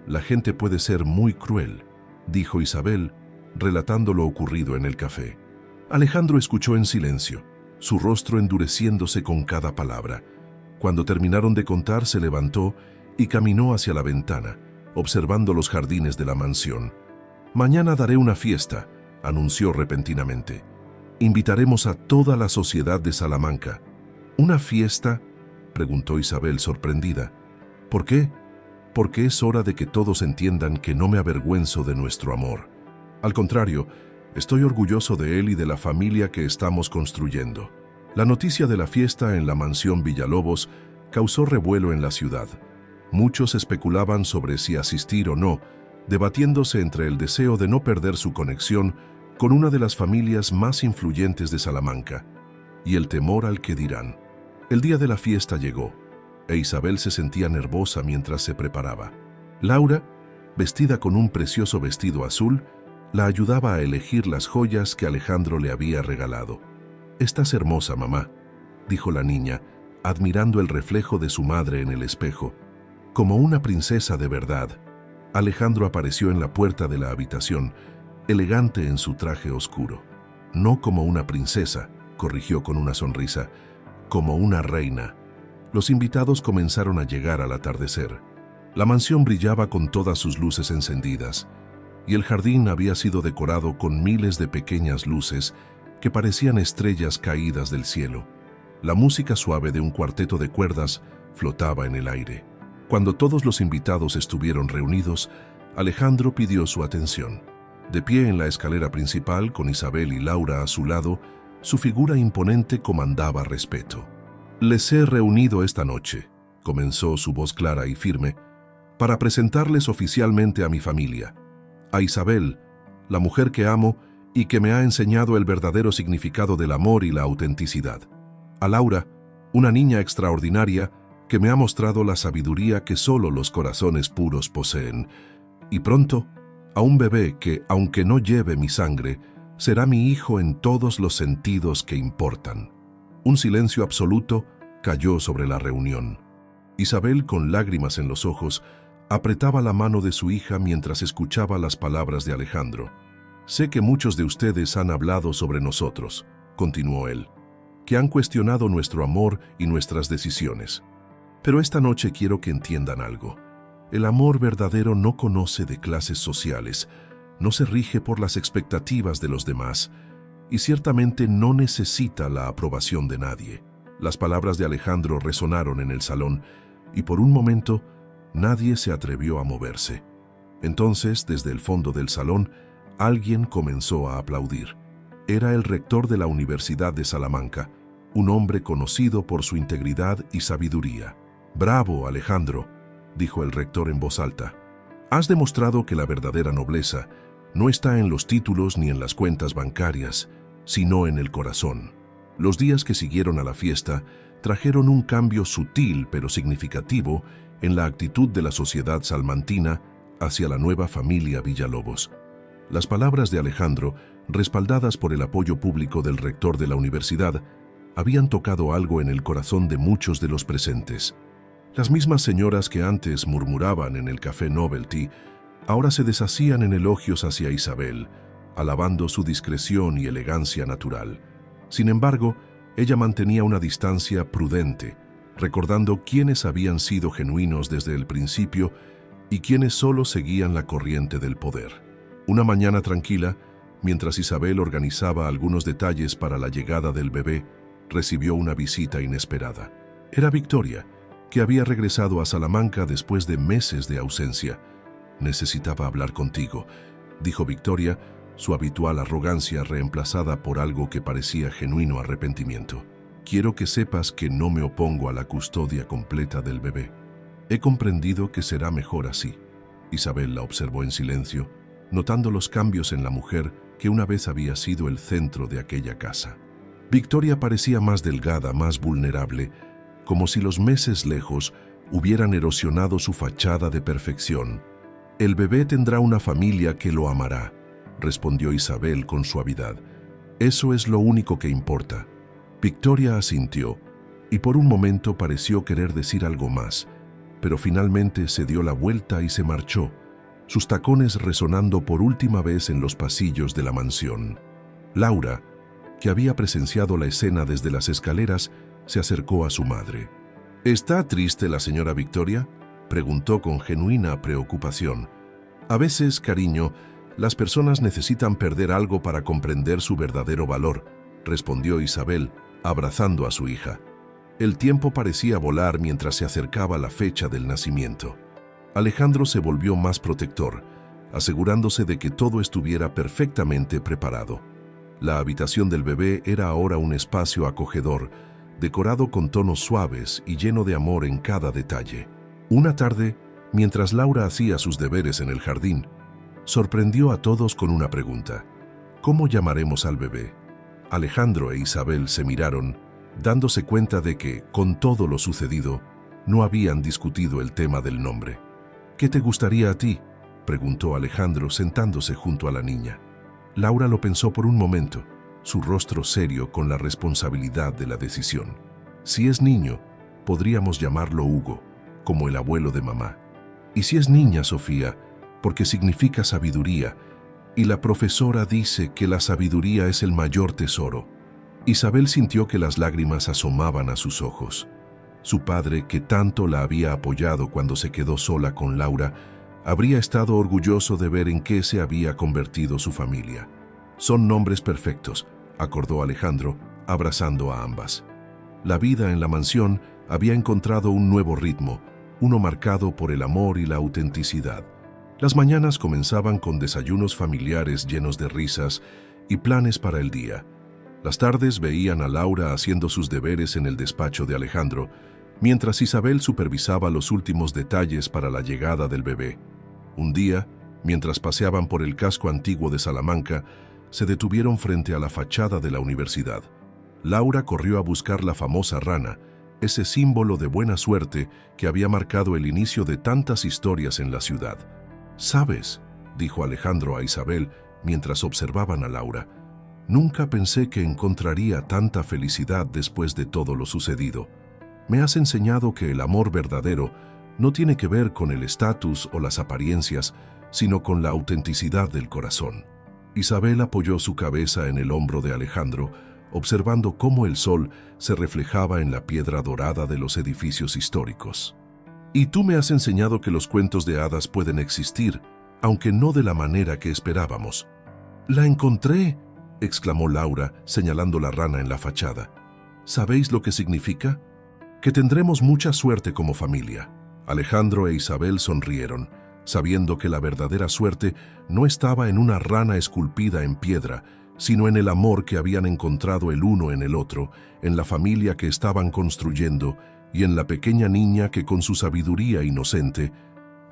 «La gente puede ser muy cruel», dijo Isabel, relatando lo ocurrido en el café. Alejandro escuchó en silencio, su rostro endureciéndose con cada palabra. Cuando terminaron de contar, se levantó y caminó hacia la ventana, observando los jardines de la mansión. «Mañana daré una fiesta», anunció repentinamente. «Invitaremos a toda la sociedad de Salamanca». «¿Una fiesta?», preguntó Isabel sorprendida. «¿Por qué?». «Porque es hora de que todos entiendan que no me avergüenzo de nuestro amor. Al contrario, estoy orgulloso de él y de la familia que estamos construyendo». La noticia de la fiesta en la mansión Villalobos causó revuelo en la ciudad. Muchos especulaban sobre si asistir o no, debatiéndose entre el deseo de no perder su conexión con una de las familias más influyentes de Salamanca y el temor al que dirán. El día de la fiesta llegó, e Isabel se sentía nerviosa mientras se preparaba. Laura, vestida con un precioso vestido azul, la ayudaba a elegir las joyas que Alejandro le había regalado. «Estás hermosa, mamá», dijo la niña, admirando el reflejo de su madre en el espejo. «Como una princesa de verdad». Alejandro apareció en la puerta de la habitación, elegante en su traje oscuro. «No como una princesa», corrigió con una sonrisa, «como una reina». Los invitados comenzaron a llegar al atardecer. La mansión brillaba con todas sus luces encendidas, y el jardín había sido decorado con miles de pequeñas luces que parecían estrellas caídas del cielo. La música suave de un cuarteto de cuerdas flotaba en el aire. Cuando todos los invitados estuvieron reunidos, Alejandro pidió su atención. De pie en la escalera principal, con Isabel y Laura a su lado, su figura imponente comandaba respeto. «Les he reunido esta noche», comenzó su voz clara y firme, «para presentarles oficialmente a mi familia, a Isabel, la mujer que amo y que me ha enseñado el verdadero significado del amor y la autenticidad. A Laura, una niña extraordinaria que me ha mostrado la sabiduría que solo los corazones puros poseen. Y pronto, a un bebé que, aunque no lleve mi sangre, será mi hijo en todos los sentidos que importan». Un silencio absoluto cayó sobre la reunión. Isabel, con lágrimas en los ojos, apretaba la mano de su hija mientras escuchaba las palabras de Alejandro. «Sé que muchos de ustedes han hablado sobre nosotros», continuó él, «que han cuestionado nuestro amor y nuestras decisiones. Pero esta noche quiero que entiendan algo. El amor verdadero no conoce de clases sociales, no se rige por las expectativas de los demás, y ciertamente no necesita la aprobación de nadie». Las palabras de Alejandro resonaron en el salón, y por un momento nadie se atrevió a moverse. Entonces, desde el fondo del salón, alguien comenzó a aplaudir. Era el rector de la Universidad de Salamanca, un hombre conocido por su integridad y sabiduría. «Bravo, Alejandro», dijo el rector en voz alta. «Has demostrado que la verdadera nobleza no está en los títulos ni en las cuentas bancarias, sino en el corazón». Los días que siguieron a la fiesta trajeron un cambio sutil pero significativo en la actitud de la sociedad salmantina hacia la nueva familia Villalobos. Las palabras de Alejandro, respaldadas por el apoyo público del rector de la universidad, habían tocado algo en el corazón de muchos de los presentes. Las mismas señoras que antes murmuraban en el Café Novelty, ahora se deshacían en elogios hacia Isabel, alabando su discreción y elegancia natural. Sin embargo, ella mantenía una distancia prudente, recordando quiénes habían sido genuinos desde el principio y quiénes solo seguían la corriente del poder. Una mañana tranquila, mientras Isabel organizaba algunos detalles para la llegada del bebé, recibió una visita inesperada. Era Victoria, que había regresado a Salamanca después de meses de ausencia. «Necesitaba hablar contigo», dijo Victoria, su habitual arrogancia reemplazada por algo que parecía genuino arrepentimiento. «Quiero que sepas que no me opongo a la custodia completa del bebé. He comprendido que será mejor así». Isabel la observó en silencio, notando los cambios en la mujer que una vez había sido el centro de aquella casa. Victoria parecía más delgada, más vulnerable, como si los meses lejos hubieran erosionado su fachada de perfección. «El bebé tendrá una familia que lo amará», respondió Isabel con suavidad. «Eso es lo único que importa». Victoria asintió, y por un momento pareció querer decir algo más, pero finalmente se dio la vuelta y se marchó, sus tacones resonando por última vez en los pasillos de la mansión. Laura, que había presenciado la escena desde las escaleras, se acercó a su madre. «¿Está triste la señora Victoria?», preguntó con genuina preocupación. «A veces, cariño, las personas necesitan perder algo para comprender su verdadero valor», respondió Isabel, abrazando a su hija. El tiempo parecía volar mientras se acercaba la fecha del nacimiento. Alejandro se volvió más protector, asegurándose de que todo estuviera perfectamente preparado. La habitación del bebé era ahora un espacio acogedor, decorado con tonos suaves y lleno de amor en cada detalle. Una tarde, mientras Laura hacía sus deberes en el jardín, sorprendió a todos con una pregunta: «¿Cómo llamaremos al bebé?». Alejandro e Isabel se miraron, dándose cuenta de que, con todo lo sucedido, no habían discutido el tema del nombre. «¿Qué te gustaría a ti?», preguntó Alejandro sentándose junto a la niña. Laura lo pensó por un momento, su rostro serio con la responsabilidad de la decisión. «Si es niño, podríamos llamarlo Hugo, como el abuelo de mamá. Y si es niña, Sofía, porque significa sabiduría, y la profesora dice que la sabiduría es el mayor tesoro». Isabel sintió que las lágrimas asomaban a sus ojos. Su padre, que tanto la había apoyado cuando se quedó sola con Laura, habría estado orgulloso de ver en qué se había convertido su familia. «Son nombres perfectos», acordó Alejandro, abrazando a ambas. La vida en la mansión había encontrado un nuevo ritmo, uno marcado por el amor y la autenticidad. Las mañanas comenzaban con desayunos familiares llenos de risas y planes para el día. Las tardes veían a Laura haciendo sus deberes en el despacho de Alejandro, mientras Isabel supervisaba los últimos detalles para la llegada del bebé. Un día, mientras paseaban por el casco antiguo de Salamanca, se detuvieron frente a la fachada de la universidad. Laura corrió a buscar la famosa rana, ese símbolo de buena suerte que había marcado el inicio de tantas historias en la ciudad. «¿Sabes?», dijo Alejandro a Isabel mientras observaban a Laura. «Nunca pensé que encontraría tanta felicidad después de todo lo sucedido. Me has enseñado que el amor verdadero no tiene que ver con el estatus o las apariencias, sino con la autenticidad del corazón». Isabel apoyó su cabeza en el hombro de Alejandro, observando cómo el sol se reflejaba en la piedra dorada de los edificios históricos. «Y tú me has enseñado que los cuentos de hadas pueden existir, aunque no de la manera que esperábamos». «La encontré», exclamó Laura, señalando la rana en la fachada. «¿Sabéis lo que significa? Que tendremos mucha suerte como familia». Alejandro e Isabel sonrieron, sabiendo que la verdadera suerte no estaba en una rana esculpida en piedra, sino en el amor que habían encontrado el uno en el otro, en la familia que estaban construyendo y en la pequeña niña que con su sabiduría inocente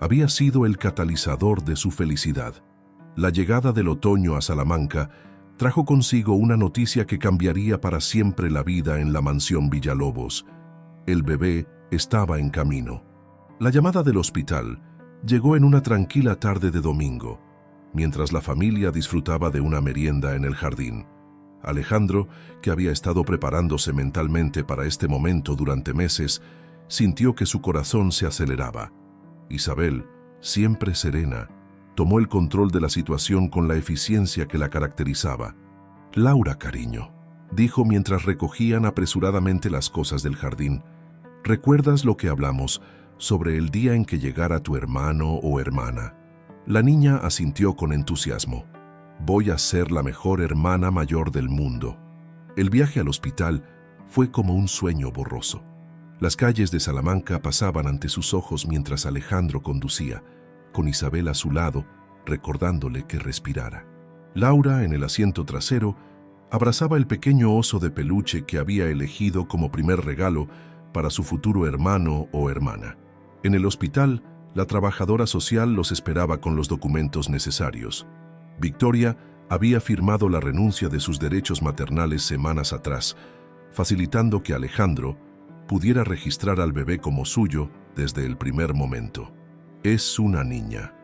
había sido el catalizador de su felicidad. La llegada del otoño a Salamanca trajo consigo una noticia que cambiaría para siempre la vida en la mansión Villalobos. El bebé estaba en camino. La llamada del hospital llegó en una tranquila tarde de domingo, mientras la familia disfrutaba de una merienda en el jardín. Alejandro, que había estado preparándose mentalmente para este momento durante meses, sintió que su corazón se aceleraba. Isabel, siempre serena, tomó el control de la situación con la eficiencia que la caracterizaba. «Laura, cariño», dijo mientras recogían apresuradamente las cosas del jardín, «¿recuerdas lo que hablamos sobre el día en que llegara tu hermano o hermana?» La niña asintió con entusiasmo. «Voy a ser la mejor hermana mayor del mundo». El viaje al hospital fue como un sueño borroso. Las calles de Salamanca pasaban ante sus ojos mientras Alejandro conducía, con Isabel a su lado, recordándole que respirara. Laura, en el asiento trasero, abrazaba el pequeño oso de peluche que había elegido como primer regalo para su futuro hermano o hermana. En el hospital, la trabajadora social los esperaba con los documentos necesarios. Victoria había firmado la renuncia de sus derechos maternales semanas atrás, facilitando que Alejandro pudiera registrar al bebé como suyo desde el primer momento. «Es una niña»,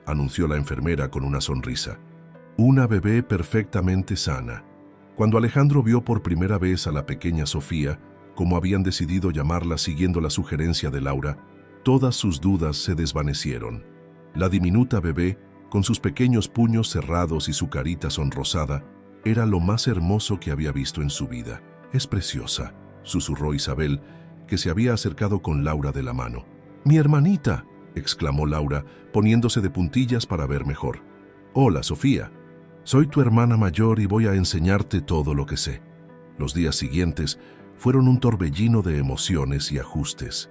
anunció la enfermera con una sonrisa. «Una bebé perfectamente sana». Cuando Alejandro vio por primera vez a la pequeña Sofía, como habían decidido llamarla siguiendo la sugerencia de Laura, todas sus dudas se desvanecieron. La diminuta bebé, con sus pequeños puños cerrados y su carita sonrosada, era lo más hermoso que había visto en su vida. «Es preciosa», susurró Isabel, que se había acercado con Laura de la mano. «¡Mi hermanita!», exclamó Laura, poniéndose de puntillas para ver mejor. «Hola, Sofía. Soy tu hermana mayor y voy a enseñarte todo lo que sé». Los días siguientes fueron un torbellino de emociones y ajustes.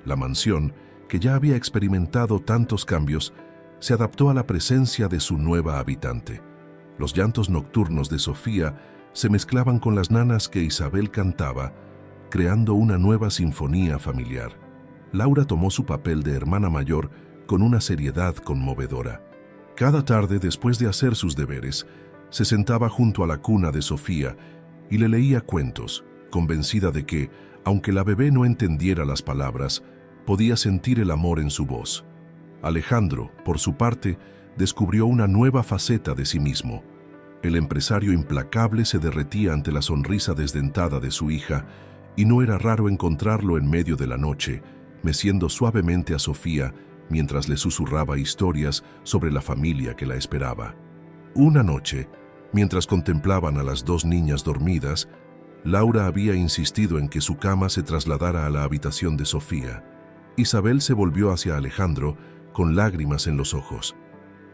La mansión, que ya había experimentado tantos cambios, se adaptó a la presencia de su nueva habitante. Los llantos nocturnos de Sofía se mezclaban con las nanas que Isabel cantaba, creando una nueva sinfonía familiar. Laura tomó su papel de hermana mayor con una seriedad conmovedora. Cada tarde, después de hacer sus deberes, se sentaba junto a la cuna de Sofía y le leía cuentos, convencida de que, aunque la bebé no entendiera las palabras, podía sentir el amor en su voz. Alejandro, por su parte, descubrió una nueva faceta de sí mismo. El empresario implacable se derretía ante la sonrisa desdentada de su hija, y no era raro encontrarlo en medio de la noche, meciendo suavemente a Sofía mientras le susurraba historias sobre la familia que la esperaba. Una noche, mientras contemplaban a las dos niñas dormidas, Laura había insistido en que su cama se trasladara a la habitación de Sofía. Isabel se volvió hacia Alejandro con lágrimas en los ojos.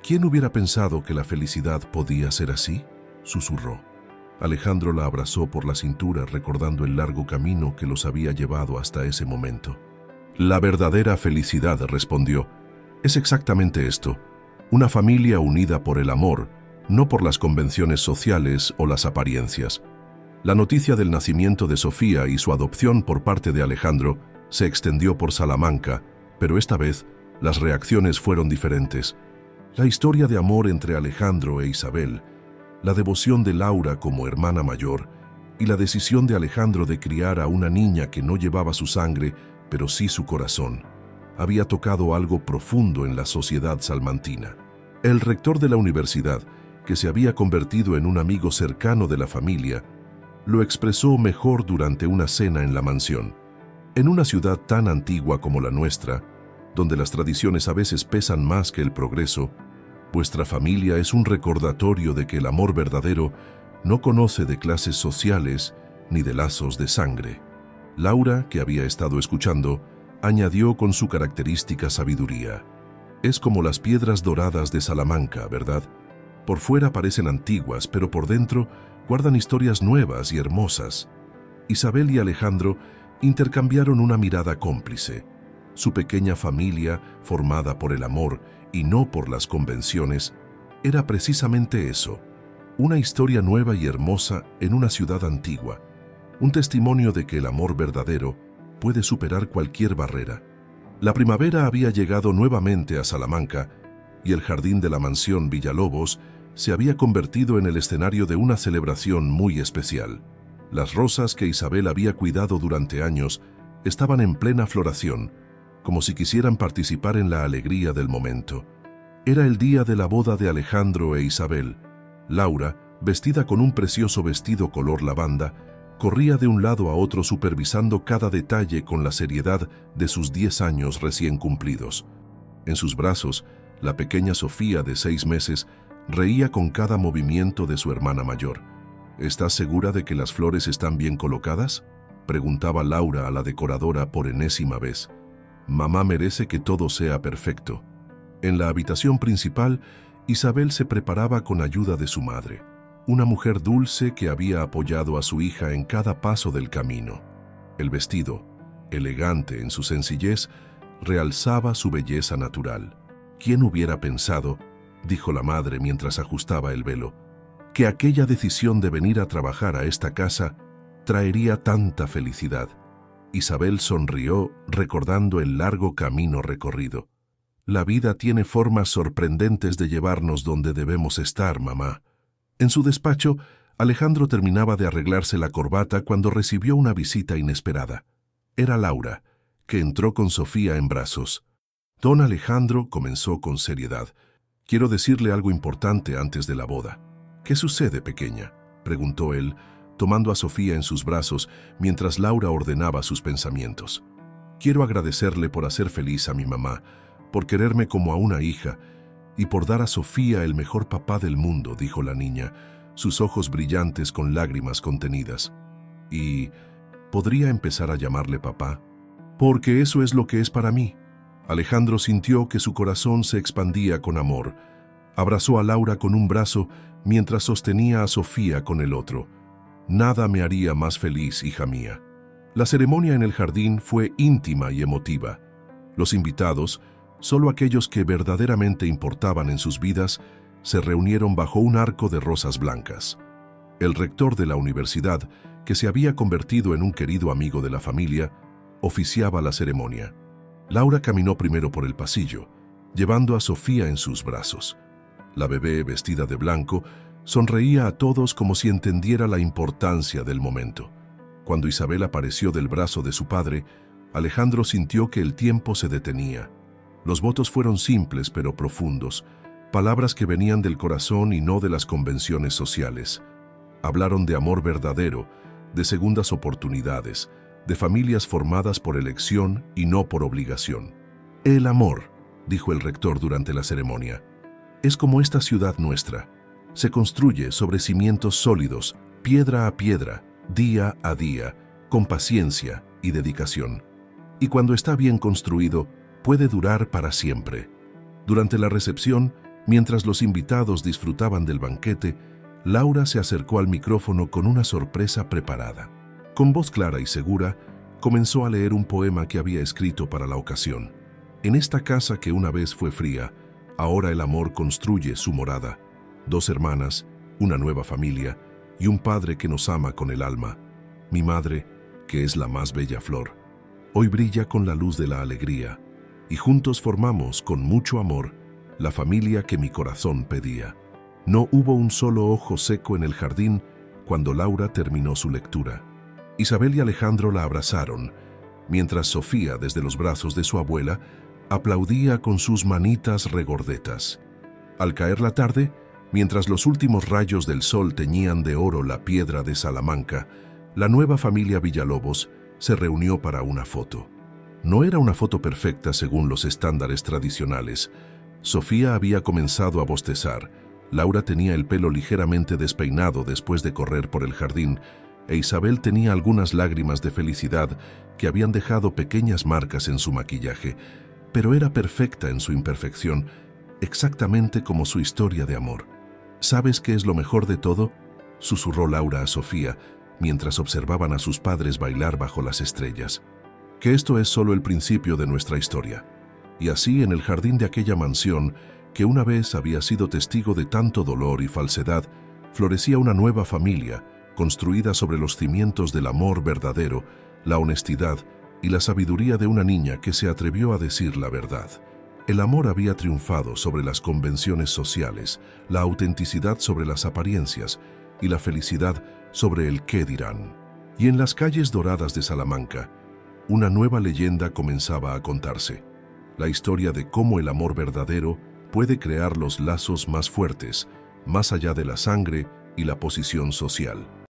«¿Quién hubiera pensado que la felicidad podía ser así?», susurró. Alejandro la abrazó por la cintura recordando el largo camino que los había llevado hasta ese momento. «La verdadera felicidad», respondió, «es exactamente esto, una familia unida por el amor, no por las convenciones sociales o las apariencias». La noticia del nacimiento de Sofía y su adopción por parte de Alejandro se extendió por Salamanca, pero esta vez las reacciones fueron diferentes. La historia de amor entre Alejandro e Isabel, la devoción de Laura como hermana mayor y la decisión de Alejandro de criar a una niña que no llevaba su sangre, pero sí su corazón, había tocado algo profundo en la sociedad salmantina. El rector de la universidad, que se había convertido en un amigo cercano de la familia, lo expresó mejor durante una cena en la mansión. En una ciudad tan antigua como la nuestra, donde las tradiciones a veces pesan más que el progreso, vuestra familia es un recordatorio de que el amor verdadero no conoce de clases sociales ni de lazos de sangre. Laura, que había estado escuchando, añadió con su característica sabiduría. «Es como las piedras doradas de Salamanca, ¿verdad? Por fuera parecen antiguas, pero por dentro guardan historias nuevas y hermosas». Isabel y Alejandro intercambiaron una mirada cómplice. Su pequeña familia, formada por el amor y no por las convenciones, era precisamente eso, una historia nueva y hermosa en una ciudad antigua, un testimonio de que el amor verdadero puede superar cualquier barrera. La primavera había llegado nuevamente a Salamanca y el jardín de la mansión Villalobos se había convertido en el escenario de una celebración muy especial. Las rosas que Isabel había cuidado durante años estaban en plena floración, como si quisieran participar en la alegría del momento. Era el día de la boda de Alejandro e Isabel. Laura, vestida con un precioso vestido color lavanda, corría de un lado a otro supervisando cada detalle con la seriedad de sus 10 años recién cumplidos. En sus brazos, la pequeña Sofía de 6 meses reía con cada movimiento de su hermana mayor. ¿Estás segura de que las flores están bien colocadas?, preguntaba Laura a la decoradora por enésima vez. Mamá merece que todo sea perfecto. En la habitación principal, Isabel se preparaba con ayuda de su madre, una mujer dulce que había apoyado a su hija en cada paso del camino. El vestido, elegante en su sencillez, realzaba su belleza natural. ¿Quién hubiera pensado, dijo la madre mientras ajustaba el velo, que aquella decisión de venir a trabajar a esta casa traería tanta felicidad? Isabel sonrió recordando el largo camino recorrido. La vida tiene formas sorprendentes de llevarnos donde debemos estar, mamá. En su despacho, Alejandro terminaba de arreglarse la corbata cuando recibió una visita inesperada. Era Laura, que entró con Sofía en brazos. Don Alejandro comenzó con seriedad. Quiero decirle algo importante antes de la boda. ¿Qué sucede, pequeña?, preguntó él, tomando a Sofía en sus brazos mientras Laura ordenaba sus pensamientos. Quiero agradecerle por hacer feliz a mi mamá, por quererme como a una hija y por dar a Sofía el mejor papá del mundo, dijo la niña, sus ojos brillantes con lágrimas contenidas. ¿Y podría empezar a llamarle papá? Porque eso es lo que es para mí. Alejandro sintió que su corazón se expandía con amor. Abrazó a Laura con un brazo mientras sostenía a Sofía con el otro. Nada me haría más feliz, hija mía. La ceremonia en el jardín fue íntima y emotiva. Los invitados, solo aquellos que verdaderamente importaban en sus vidas, se reunieron bajo un arco de rosas blancas. El rector de la universidad, que se había convertido en un querido amigo de la familia, oficiaba la ceremonia. Laura caminó primero por el pasillo, llevando a Sofía en sus brazos. La bebé, vestida de blanco, sonreía a todos como si entendiera la importancia del momento. Cuando Isabel apareció del brazo de su padre, Alejandro sintió que el tiempo se detenía. Los votos fueron simples pero profundos, palabras que venían del corazón y no de las convenciones sociales. Hablaron de amor verdadero, de segundas oportunidades, de familias formadas por elección y no por obligación. El amor, dijo el rector durante la ceremonia, es como esta ciudad nuestra. Se construye sobre cimientos sólidos, piedra a piedra, día a día, con paciencia y dedicación. Y cuando está bien construido, puede durar para siempre. Durante la recepción, mientras los invitados disfrutaban del banquete, Laura se acercó al micrófono con una sorpresa preparada. Con voz clara y segura, comenzó a leer un poema que había escrito para la ocasión. En esta casa que una vez fue fría, ahora el amor construye su morada. 2 hermanas, una nueva familia y un padre que nos ama con el alma. Mi madre, que es la más bella flor, hoy brilla con la luz de la alegría, y juntos formamos, con mucho amor, la familia que mi corazón pedía. No hubo un solo ojo seco en el jardín cuando Laura terminó su lectura. Isabel y Alejandro la abrazaron, mientras Sofía, desde los brazos de su abuela, aplaudía con sus manitas regordetas. Al caer la tarde, mientras los últimos rayos del sol teñían de oro la piedra de Salamanca, la nueva familia Villalobos se reunió para una foto. No era una foto perfecta según los estándares tradicionales. Sofía había comenzado a bostezar, Laura tenía el pelo ligeramente despeinado después de correr por el jardín, e Isabel tenía algunas lágrimas de felicidad que habían dejado pequeñas marcas en su maquillaje, pero era perfecta en su imperfección, exactamente como su historia de amor. ¿Sabes qué es lo mejor de todo?, susurró Laura a Sofía, mientras observaban a sus padres bailar bajo las estrellas. que esto es solo el principio de nuestra historia. Y así, en el jardín de aquella mansión, que una vez había sido testigo de tanto dolor y falsedad, florecía una nueva familia, construida sobre los cimientos del amor verdadero, la honestidad y la sabiduría de una niña que se atrevió a decir la verdad. El amor había triunfado sobre las convenciones sociales, la autenticidad sobre las apariencias y la felicidad sobre el qué dirán. Y en las calles doradas de Salamanca, una nueva leyenda comenzaba a contarse. La historia de cómo el amor verdadero puede crear los lazos más fuertes, más allá de la sangre y la posición social.